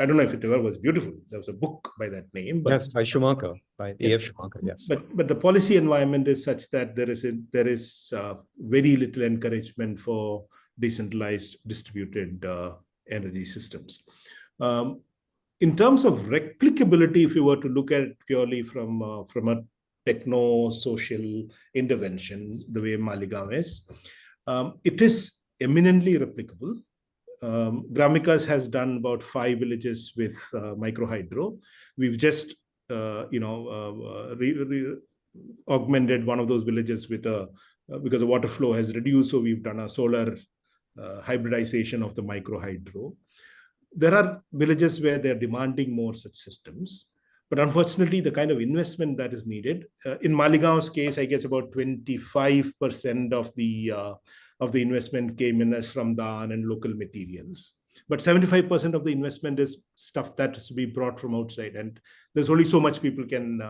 don't know if it ever was beautiful. There was a book by that name. But, yes, by Schumacher, by A.F. Schumacher, yes. But the policy environment is such that there is very little encouragement for decentralized, distributed energy systems. In terms of replicability, if you were to look at it purely from a techno-social intervention, the way Maligaon is, It is eminently replicable. Gram Vikas has done about 5 villages with micro hydro. We've just augmented one of those villages with because the water flow has reduced, so we've done a solar hybridization of the micro hydro. There are villages where they're demanding more such systems, but unfortunately the kind of investment that is needed, in Maligaon's case, I guess about 25% of the investment came in as from Daan and local materials. But 75% of the investment is stuff that has to be brought from outside. And there's only so much people can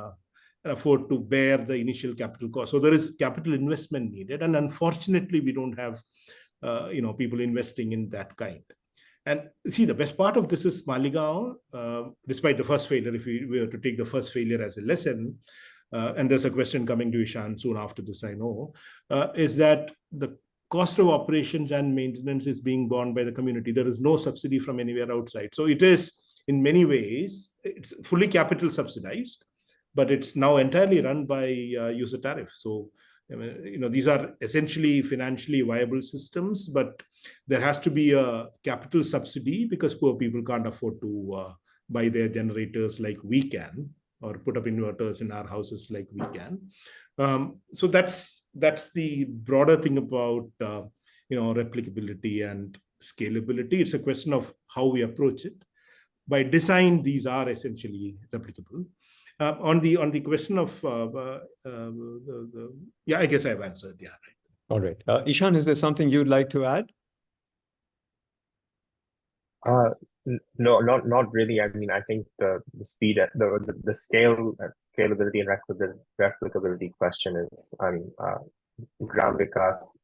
afford to bear the initial capital cost. So there is capital investment needed. And unfortunately, we don't have people investing in that kind. And see, the best part of this is Maligaon, despite the first failure, if we were to take the first failure as a lesson, and there's a question coming to Eshaan soon after this, I know, is that the cost of operations and maintenance is being borne by the community. There is no subsidy from anywhere outside. So it is, in many ways, it's fully capital subsidized, but it's now entirely run by user tariff. So, these are essentially financially viable systems, but there has to be a capital subsidy because poor people can't afford to buy their generators like we can, or put up inverters in our houses like we can. So that's the broader thing about replicability and scalability. It's a question of how we approach it. By design, these are essentially replicable. On the question of I guess I've answered. Yeah. All right, Eshaan, is there something you'd like to add? No, not really. I mean, I think the speed, the scalability and replicability question is, Gram Vikas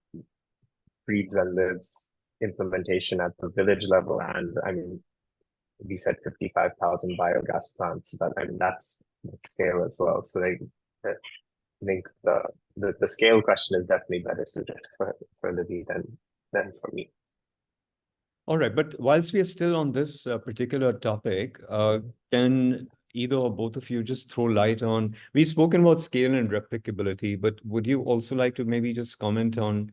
breeds and lives implementation at the village level, and I mean, we said 55,000 biogas plants, but I mean that's scale as well. So I think the scale question is definitely better suited for Libby than for me. All right, but whilst we are still on this particular topic, can either or both of you just throw light on, we've spoken about scale and replicability, but would you also like to maybe just comment on,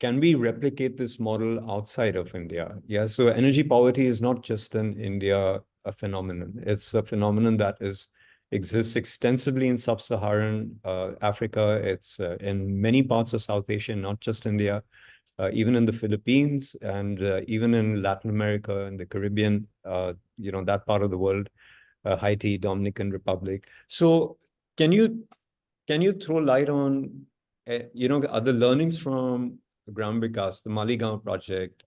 can we replicate this model outside of India? Yeah, so energy poverty is not just in India a phenomenon. It's a phenomenon that exists extensively in sub-Saharan Africa. It's in many parts of South Asia, not just India. Even in the Philippines and even in Latin America and the Caribbean, that part of the world, Haiti, Dominican Republic. So can you throw light on, other learnings from Gram Vikas, the Maligaon project?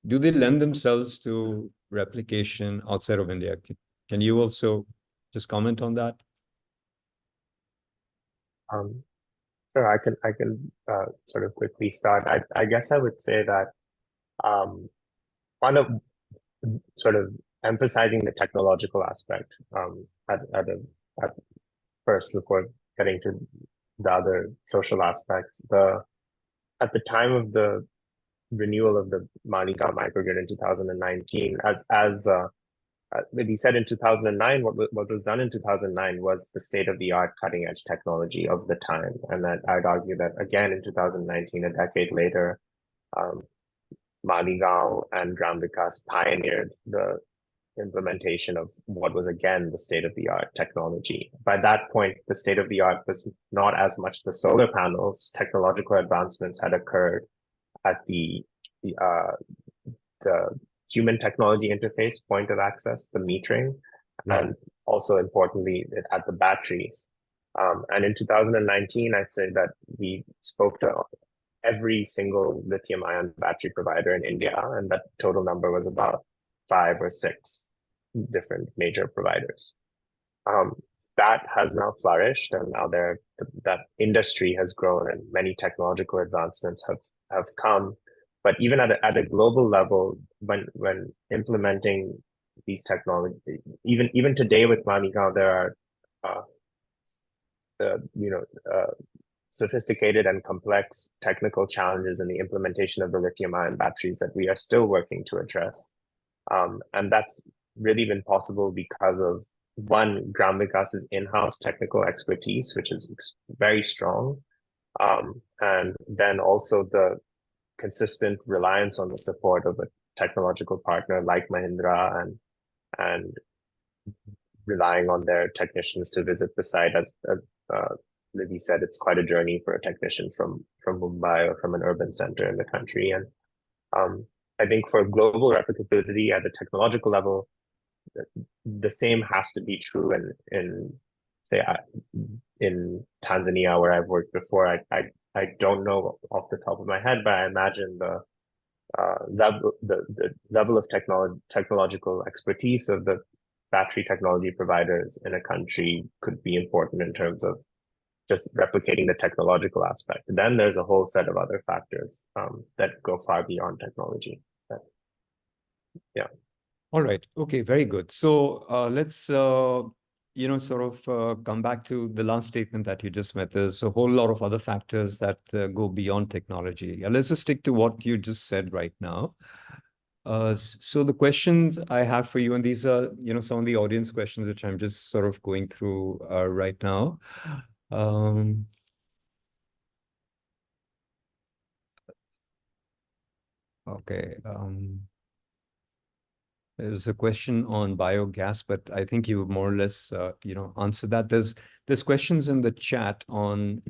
Do they lend themselves to replication outside of India? Can you also just comment on that? Sure, I can sort of quickly start. I guess I would say that one of sort of emphasizing the technological aspect at first before getting to the other social aspects. At the time of the renewal of the Maligaon microgrid in 2019, as he said in 2009, what was done in 2009 was the state-of-the-art cutting-edge technology of the time. And that I'd argue that again in 2019, a decade later, Maligaon and Gram Vikas pioneered the implementation of what was again the state-of-the-art technology. By that point, the state-of-the-art was not as much the solar panels. Technological advancements had occurred at the human technology interface, point of access, the metering, and also importantly at the batteries. And in 2019, I'd say that we spoke to every single lithium-ion battery provider in India, and that total number was about 5 or 6 different major providers. That has now flourished, and now that industry has grown, and many technological advancements have come. But even at a global level, when implementing these technologies, even today with Maligaon, there are sophisticated and complex technical challenges in the implementation of the lithium-ion batteries that we are still working to address. And that's really been possible because of, one, Gram Vikas's in-house technical expertise, which is very strong, And then also the consistent reliance on the support of a technological partner like Mahindra, and relying on their technicians to visit the site. As Libby said, it's quite a journey for a technician from Mumbai or from an urban center in the country. And I think for global replicability at the technological level, the same has to be true in say in Tanzania, where I've worked before. I don't know off the top of my head, but I imagine the level of technological expertise of the battery technology providers in a country could be important in terms of just replicating the technological aspect. And then there's a whole set of other factors that go far beyond technology. Yeah. All right. Okay. Very good. So let's sort of come back to the last statement that you just made. There's a whole lot of other factors that go beyond technology. Let's just stick to what you just said right now. So the questions I have for you, and these are, some of the audience questions which I'm just sort of going through right now. Okay. There's a question on biogas, but I think you more or less, answered that. There's questions in the chat on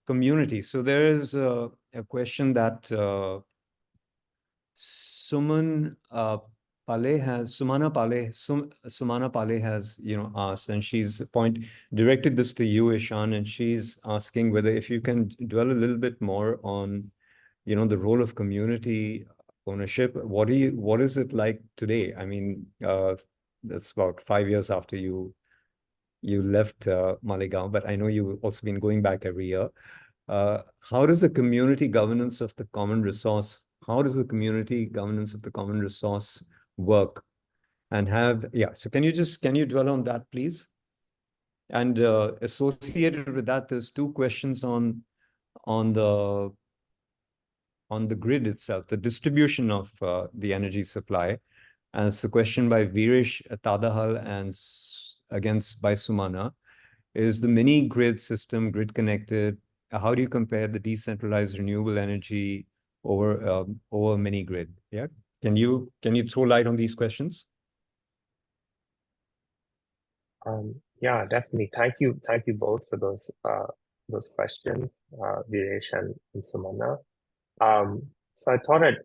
community. So there is a question that Sumana Pale has, asked, and she's directed this to you, Eshaan, and she's asking whether if you can dwell a little bit more on, the role of community ownership. What is it like today? I mean, that's about 5 years after you left Maligaon, but I know you've also been going back every year. How does the community governance of the common resource, work? And so can you dwell on that, please? And associated with that, there's two questions on the grid itself, the distribution of the energy supply. And it's a question by Veeresh Tadahal and by Sumana. Is the mini grid system grid connected? How do you compare the decentralized renewable energy over mini grid? Yeah. Can you throw light on these questions? Yeah, definitely. Thank you both for those questions, Viresh and Sumana. So I thought I'd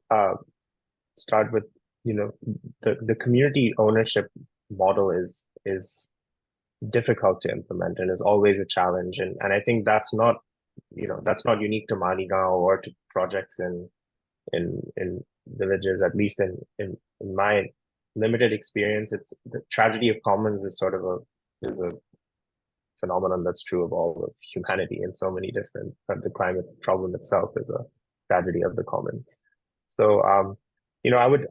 start with, the community ownership model is difficult to implement and is always a challenge. And I think that's not unique to Maligaon or to projects in villages, at least in my limited experience. It's the tragedy of commons is sort of a phenomenon that's true of all of humanity in so many different, the climate problem itself is a tragedy of the commons. So I would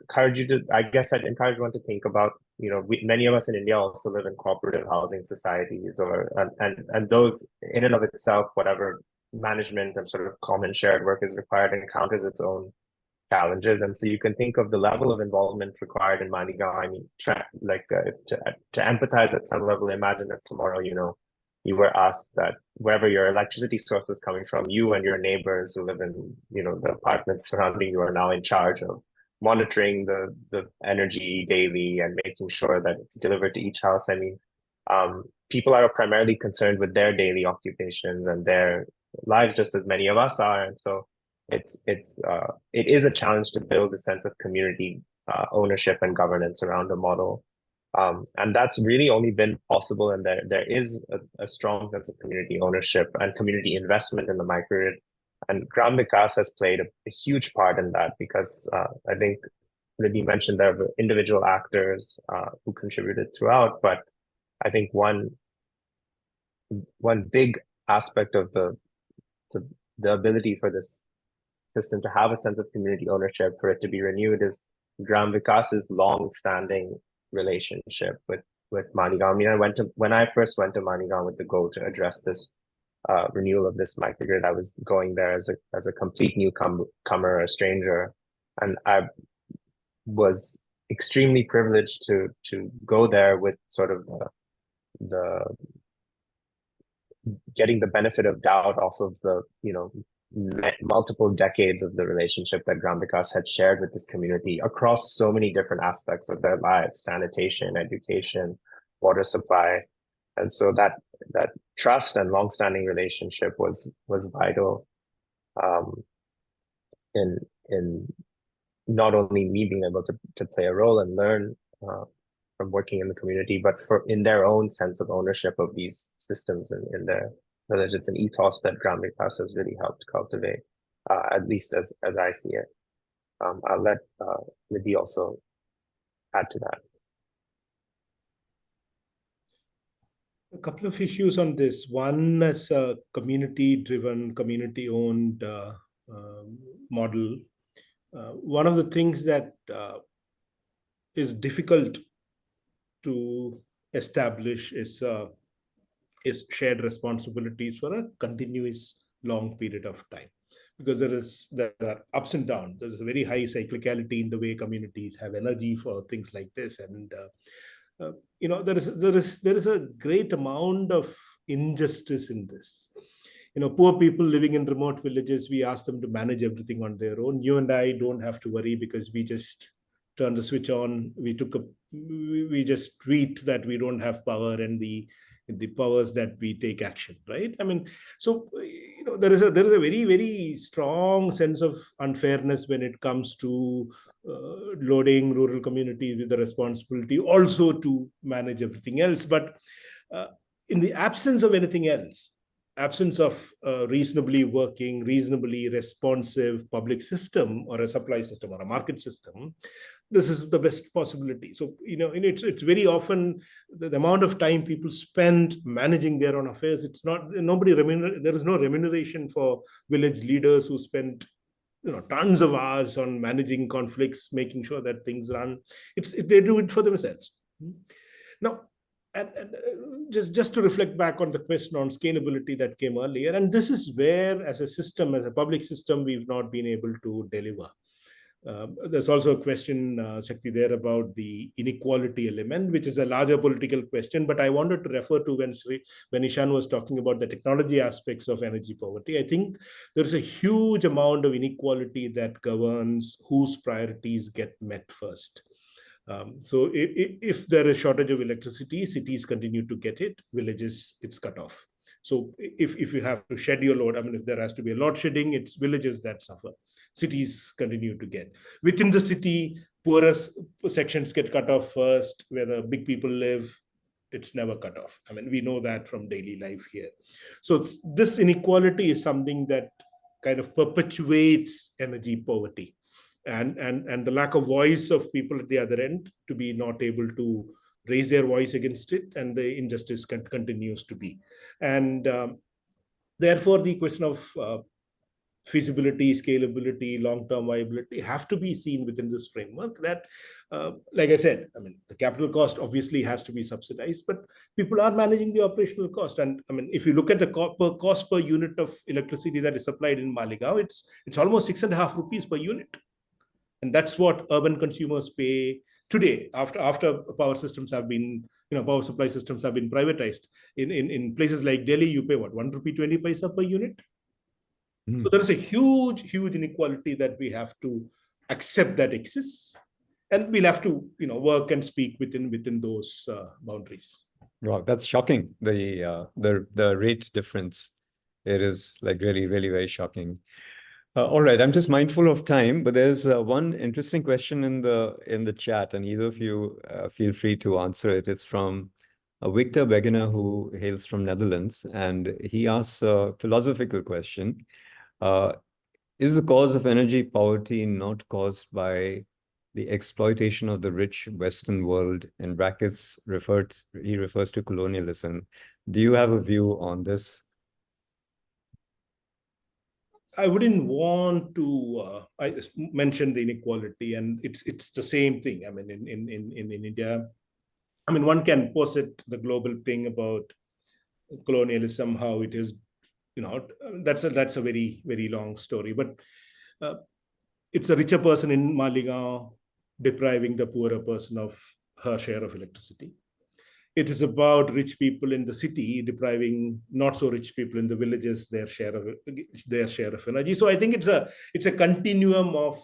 encourage you to, I guess I'd encourage one to think about, many of us in India also live in cooperative housing societies, and those in and of itself, whatever management and sort of common shared work is required, encounters its own challenges. And so you can think of the level of involvement required in Maligaon. I mean, to empathize at some level, imagine if tomorrow, you were asked that wherever your electricity source was coming from, you and your neighbors who live in, the apartments surrounding you are now in charge of monitoring the energy daily and making sure that it's delivered to each house. I mean, people are primarily concerned with their daily occupations and their lives, just as many of us are. And so it is a challenge to build a sense of community ownership and governance around a model. And that's really only been possible, and there is a strong sense of community ownership and community investment in the microgrid. And Gram Vikas has played a huge part in that, because I think Libby mentioned there were individual actors who contributed throughout, but I think one big aspect of the ability for this system to have a sense of community ownership, for it to be renewed, is Gram Vikas's long-standing relationship with Maligaon. I mean, when I first went to Maligaon with the goal to address this renewal of this microgrid, I was going there as a complete newcomer, a stranger, and I was extremely privileged to go there with sort of getting the benefit of doubt off of the, multiple decades of the relationship that Gram Vikas had shared with this community across so many different aspects of their lives: sanitation, education, water supply. And so that trust and longstanding relationship was vital in not only me being able to play a role and learn from working in the community, but in their own sense of ownership of these systems in their village. It's an ethos that Gram Vikas has really helped cultivate, at least as I see it. I'll let Libby also add to that. A couple of issues on this. One is a community-driven, community-owned model. One of the things that is difficult to establish is shared responsibilities for a continuous long period of time, because there are ups and downs. There's a very high cyclicality in the way communities have energy for things like this, and there is a great amount of injustice in this. Poor people living in remote villages, we ask them to manage everything on their own. You and I don't have to worry because we just turn the switch on. We just tweet that we don't have power, and the powers that we take action, right? I mean, so there is a very, very strong sense of unfairness when it comes to loading rural communities with the responsibility also to manage everything else. But in the absence of anything else, absence of a reasonably working, reasonably responsive public system or a supply system or a market system, this is the best possibility. So, it's very often the amount of time people spend managing their own affairs. It's not, there is no remuneration for village leaders who spend tons of hours on managing conflicts, making sure that things run. They do it for themselves. Now, and just to reflect back on the question on scalability that came earlier, and this is where, as a system, as a public system, we've not been able to deliver. There's also a question, Shakti, there about the inequality element, which is a larger political question, but I wanted to refer to when Eshaan was talking about the technology aspects of energy poverty. I think there's a huge amount of inequality that governs whose priorities get met first. So if there is shortage of electricity, cities continue to get it, villages, it's cut off. So if you have to shed your load, I mean, if there has to be a load shedding, it's villages that suffer. Cities continue to get. Within the city, poorer sections get cut off first. Where the big people live, it's never cut off. I mean, we know that from daily life here. So this inequality is something that kind of perpetuates energy poverty. And the lack of voice of people at the other end to be not able to raise their voice against it, and the injustice continues to be. And therefore, the question of feasibility, scalability, long-term viability have to be seen within this framework that, like I said, I mean, the capital cost obviously has to be subsidized, but people are managing the operational cost. And I mean, if you look at the cost per unit of electricity that is supplied in Maligaon, it's almost 6.5 rupees per unit. And that's what urban consumers pay today after power systems have been, power supply systems have been privatized. In places like Delhi, you pay what, 1 rupee 20 paisa per unit? So there is a huge inequality that we have to accept that exists, and we'll have to work and speak within those boundaries. Wow, that's shocking. The rate difference, it is like really, really very shocking. All right, I'm just mindful of time, but there's one interesting question in the chat, and either of you feel free to answer it. It's from Victor Begener, who hails from Netherlands, and he asks a philosophical question. Is the cause of energy poverty not caused by the exploitation of the rich Western world? In brackets, he refers to colonialism. Do you have a view on this? I wouldn't want to. I mentioned the inequality, and it's the same thing. I mean, in India, I mean, one can posit the global thing about colonialism, how it is. That's a very, very long story. But it's a richer person in Maligaon depriving the poorer person of her share of electricity. it is about rich people in the city depriving not so rich people in the villages their share of energy. So I think it's a continuum of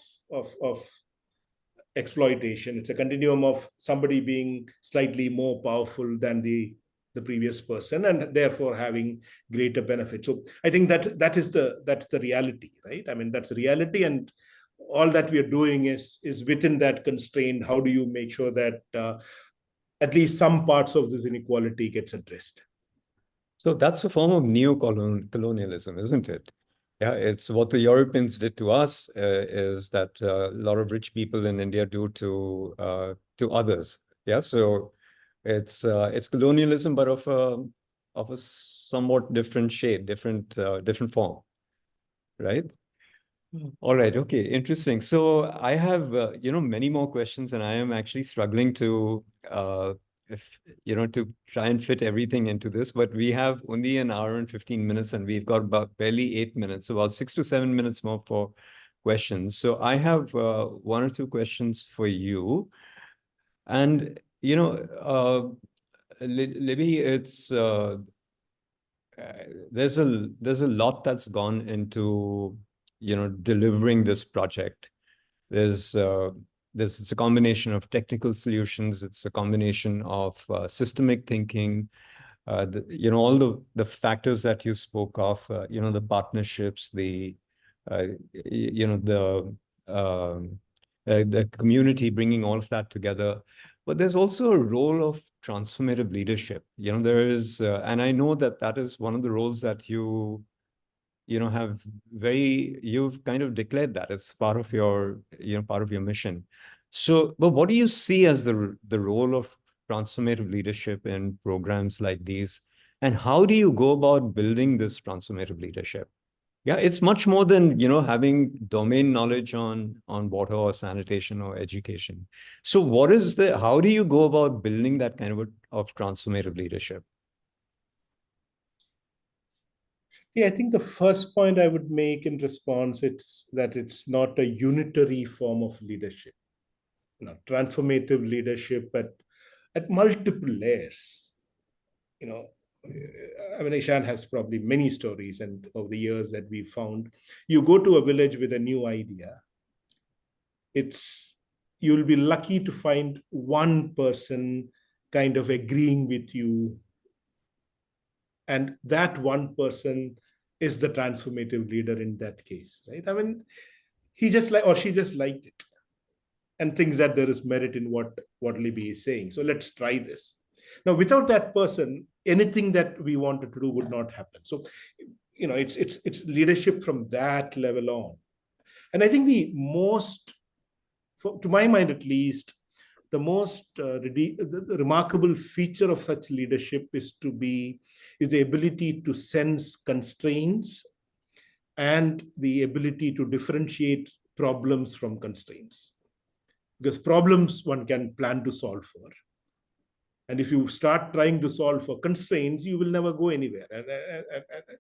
exploitation. It's a continuum of somebody being slightly more powerful than the previous person, and therefore having greater benefit. So I think that's the reality, right? I mean, that's the reality, and all that we are doing is within that constraint. How do you make sure that at least some parts of this inequality gets addressed? So that's a form of neo-colonialism, isn't it? Yeah, it's what the Europeans did to us, is that a lot of rich people in India do to others. Yeah, so it's colonialism, but of a somewhat different shade, different form, right? All right. Okay. Interesting. So I have, many more questions, and I am actually struggling to, to try and fit everything into this. But we have only an hour and 15 minutes, and we've got about barely 8 minutes, about 6 to 7 minutes more for questions. So I have one or two questions for you, and Libby, it's there's a lot that's gone into delivering this project. It's a combination of technical solutions. It's a combination of systemic thinking. All the factors that you spoke of. The partnerships, the community, bringing all of that together. But there's also a role of transformative leadership. There is, and I know that is one of the roles that you've kind of declared that it's part of your, part of your mission. So, but what do you see as the role of transformative leadership in programs like these? And how do you go about building this transformative leadership? Yeah, it's much more than, having domain knowledge on water or sanitation or education. So how do you go about building that kind of transformative leadership? Yeah, I think the first point I would make in response, it's that it's not a unitary form of leadership. Transformative leadership at multiple layers. I mean, Eshaan has probably many stories, and over the years that we found, you go to a village with a new idea, you'll be lucky to find one person kind of agreeing with you, and that one person is the transformative leader in that case, right? I mean, he just or she just liked it and thinks that there is merit in what Libby is saying. So let's try this. Now, without that person, anything that we wanted to do would not happen. So, it's leadership from that level on. And I think to my mind at least, the most the remarkable feature of such leadership is the ability to sense constraints and the ability to differentiate problems from constraints. Because problems one can plan to solve for. And if you start trying to solve for constraints, you will never go anywhere.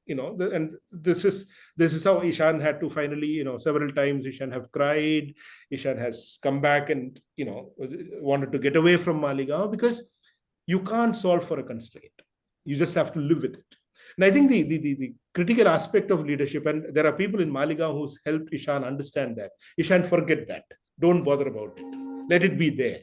And this is how Eshaan had to finally, several times Eshaan have cried. Eshaan has come back and, wanted to get away from Maligaon, because you can't solve for a constraint. You just have to live with it. And I think the critical aspect of leadership, and there are people in Maligaon who's helped Eshaan understand that. Eshaan, forget that. Don't bother about it. Let it be there.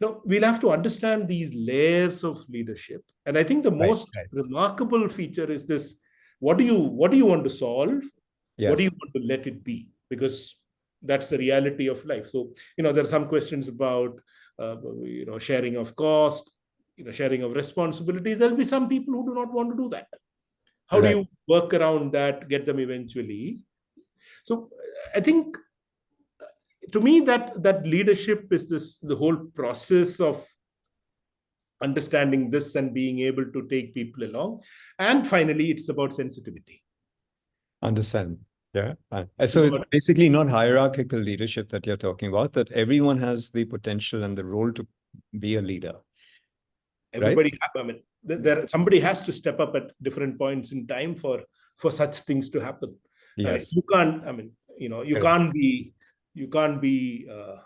Now, we'll have to understand these layers of leadership. And I think the most remarkable feature is this: what do you want to solve? Yes. What do you want to let it be? Because that's the reality of life. So, there are some questions about, sharing of cost, sharing of responsibilities. There'll be some people who do not want to do that. How do you work around that, get them eventually? So I think, to me, that leadership is the whole process of understanding this and being able to take people along. And finally, it's about sensitivity. Understand. Yeah. So it's basically not hierarchical leadership that you're talking about, that everyone has the potential and the role to be a leader. Everybody, right? I mean, somebody has to step up at different points in time for such things to happen. Yes. You can't be a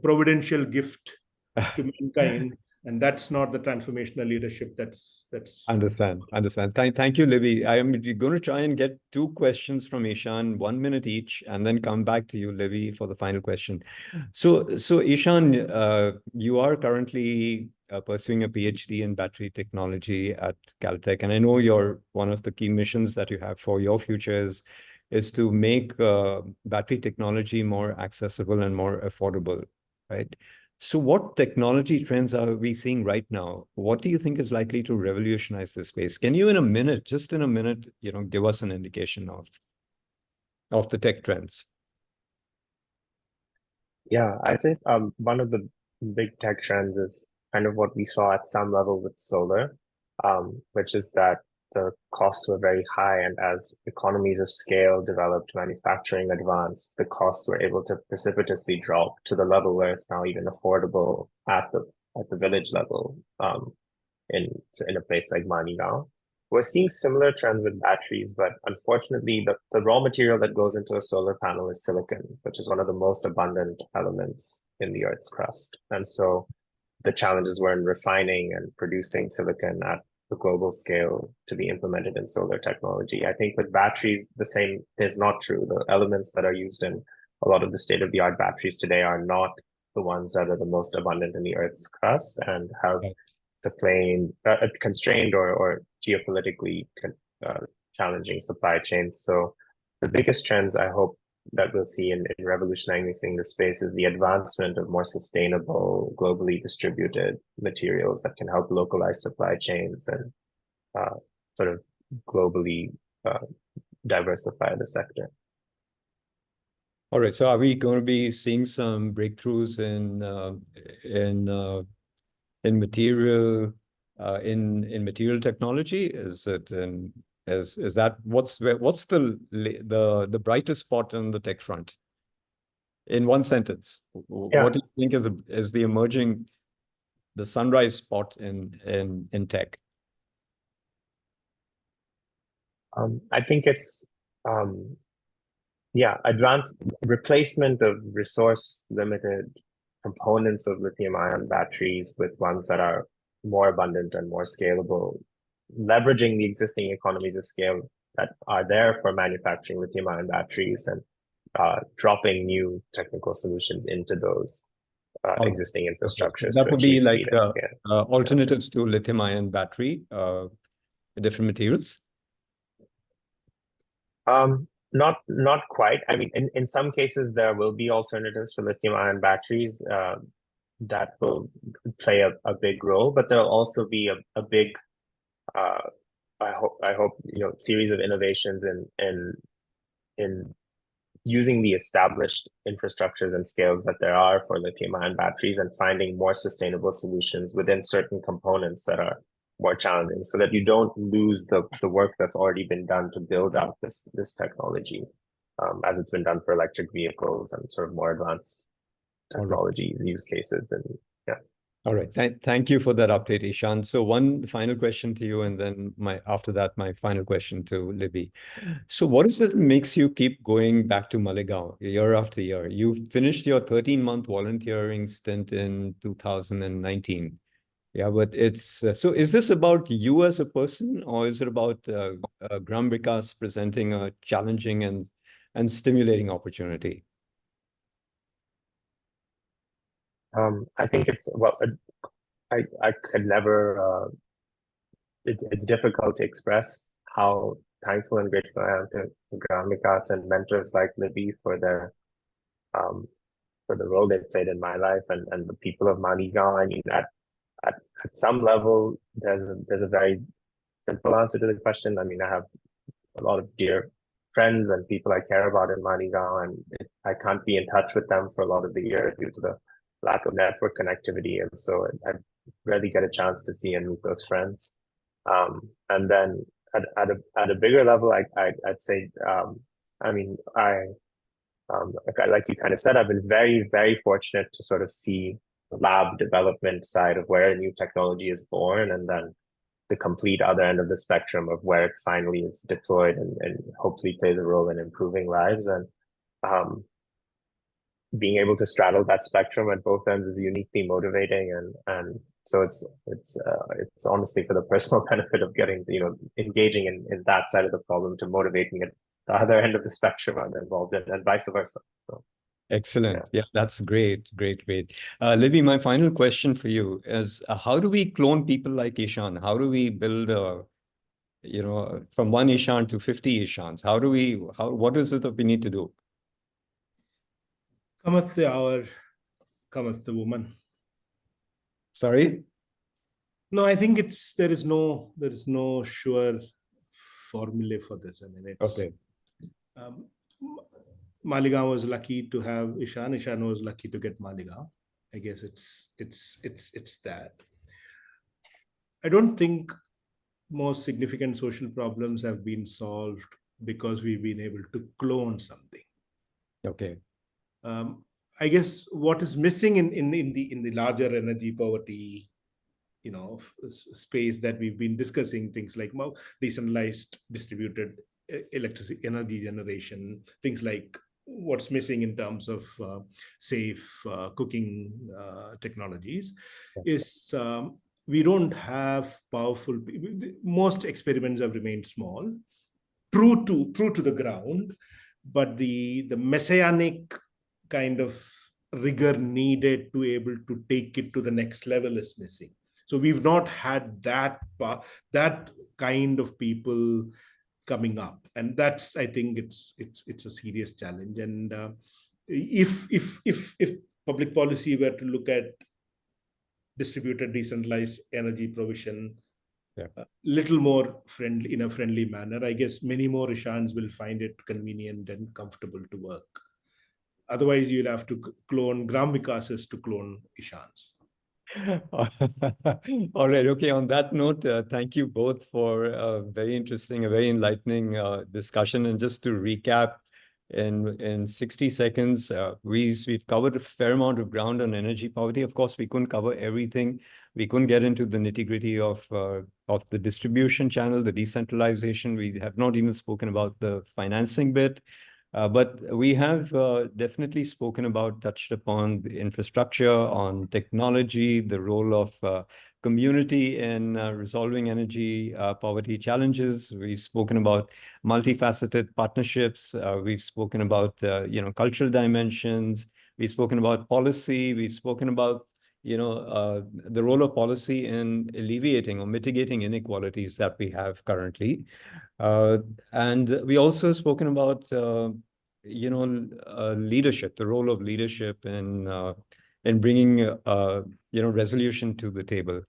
providential gift to mankind And that's not the transformational leadership that's Understand. Thank you, Libby. I am going to try and get two questions from Eshaan, 1 minute each, and then come back to you, Libby, for the final question. So Eshaan, you are currently pursuing a PhD in battery technology at Caltech, and I know one of the key missions that you have for your future is to make battery technology more accessible and more affordable, right? So what technology trends are we seeing right now? What do you think is likely to revolutionize this space? Can you, just in a minute, give us an indication of the tech trends? Yeah, I think one of the big tech trends is kind of what we saw at some level with solar, which is that the costs were very high, and as economies of scale developed, manufacturing advanced, the costs were able to precipitously drop to the level where it's now even affordable at the village level, in a place like Maligaon. We're seeing similar trends with batteries, but unfortunately, the raw material that goes into a solar panel is silicon, which is one of the most abundant elements in the Earth's crust. And so the challenges were in refining and producing silicon at the global scale to be implemented in solar technology. I think with batteries, the same is not true. The elements that are used in a lot of the state-of-the-art batteries today are not the ones that are the most abundant in the Earth's crust and have constrained or geopolitically challenging supply chains. So the biggest trends I hope that we'll see in revolutionizing the space is the advancement of more sustainable, globally distributed materials that can help localize supply chains and sort of globally diversify the sector. All right. So are we going to be seeing some breakthroughs in material technology? Is it is that what's the brightest spot on the tech front? In one sentence, what do you think is the sunrise spot in tech? I think it's advanced replacement of resource limited components of lithium-ion batteries with ones that are more abundant and more scalable, leveraging the existing economies of scale that are there for manufacturing lithium-ion batteries and dropping new technical solutions into those existing infrastructures. That would be like alternatives to lithium-ion battery, different materials? Not quite. I mean, in some cases, there will be alternatives for lithium-ion batteries that will play a big role, but there'll also be a big, I hope series of innovations in using the established infrastructures and scales that there are for lithium-ion batteries and finding more sustainable solutions within certain components that are more challenging, so that you don't lose the work that's already been done to build out this technology, as it's been done for electric vehicles and sort of more advanced technologies, use cases, and yeah. All right. Thank you for that update, Eshaan. So one final question to you, and then after that, my final question to Libby. So what is it that makes you keep going back to Maligaon year after year? You finished your 13-month volunteering stint in 2019. Yeah, but so is this about you as a person, or is it about Gram Vikas presenting a challenging and stimulating opportunity? I think I could never. It's difficult to express how thankful and grateful I am to Gram Vikas and mentors like Libby for the role they've played in my life and the people of Maligaon. I mean, at some level, there's a very simple answer to the question. I mean, I have a lot of dear friends and people I care about in Maligaon, and I can't be in touch with them for a lot of the year due to the lack of network connectivity, and so I rarely get a chance to see and meet those friends. And then at a bigger level, I'd say, I mean, like you kind of said, I've been very, very fortunate to sort of see the lab development side of where a new technology is born, and then the complete other end of the spectrum of where it finally is deployed and hopefully plays a role in improving lives. And being able to straddle that spectrum at both ends is uniquely motivating and So it's honestly for the personal benefit of getting, engaging in that side of the problem to motivating at the other end of the spectrum are involved in, and vice versa. So, Excellent. Yeah, that's great. Libby, my final question for you is, how do we clone people like Eshaan? How do we build from one Eshaan to 50 Eshaans? What is it that we need to do? Cometh the hour, cometh the woman. Sorry? No, I think there is no sure formula for this. I mean, it's Okay. Maligaon was lucky to have Eshaan. Eshaan was lucky to get Maligaon. I guess it's that. I don't think most significant social problems have been solved because we've been able to clone something. Okay. I guess what is missing in the larger energy poverty, space that we've been discussing, things like decentralized distributed electricity energy generation, things like what's missing in terms of safe cooking technologies, is we don't have powerful. Most experiments have remained small, true to the ground, but the messianic kind of rigor needed to able to take it to the next level is missing. So we've not had that kind of people coming up, and that's, I think it's a serious challenge. And if public policy were to look at distributed decentralized energy provision a little more friendly, in a friendly manner, I guess many more Eshaans will find it convenient and comfortable to work. Otherwise, you'll have to clone Gram Vikases to clone Eshaans. All right. Okay. On that note, thank you both for a very interesting, a very enlightening discussion. And just to recap, in 60 seconds, we've covered a fair amount of ground on energy poverty. Of course, we couldn't cover everything. We couldn't get into the nitty-gritty of the distribution channel, the decentralization. We have not even spoken about the financing bit. But we have definitely touched upon the infrastructure, on technology, the role of community in resolving energy poverty challenges. We've spoken about multifaceted partnerships. We've spoken about cultural dimensions. We've spoken about policy. We've spoken about the role of policy in alleviating or mitigating inequalities that we have currently. And we also spoken about, leadership, the role of leadership in bringing, resolution to the table.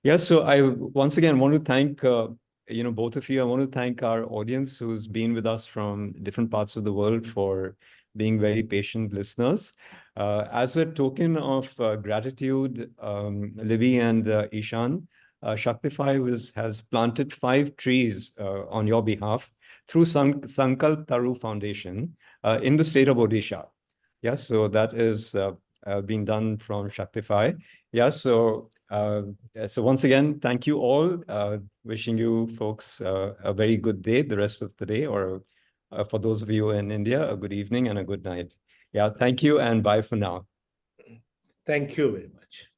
Yeah, so I once again want to thank, both of you. I want to thank our audience who's been with us from different parts of the world for being very patient listeners. As a token of gratitude, Libby and Eshaan, Shaktify has planted 5 trees on your behalf through Sankalp Taru Foundation in the state of Odisha. Yeah, so that is being done from Shaktify. Yeah, so once again, thank you all. Wishing you folks a very good day, the rest of the day, or for those of you in India, a good evening and a good night. Yeah, thank you and bye for now. Thank you very much.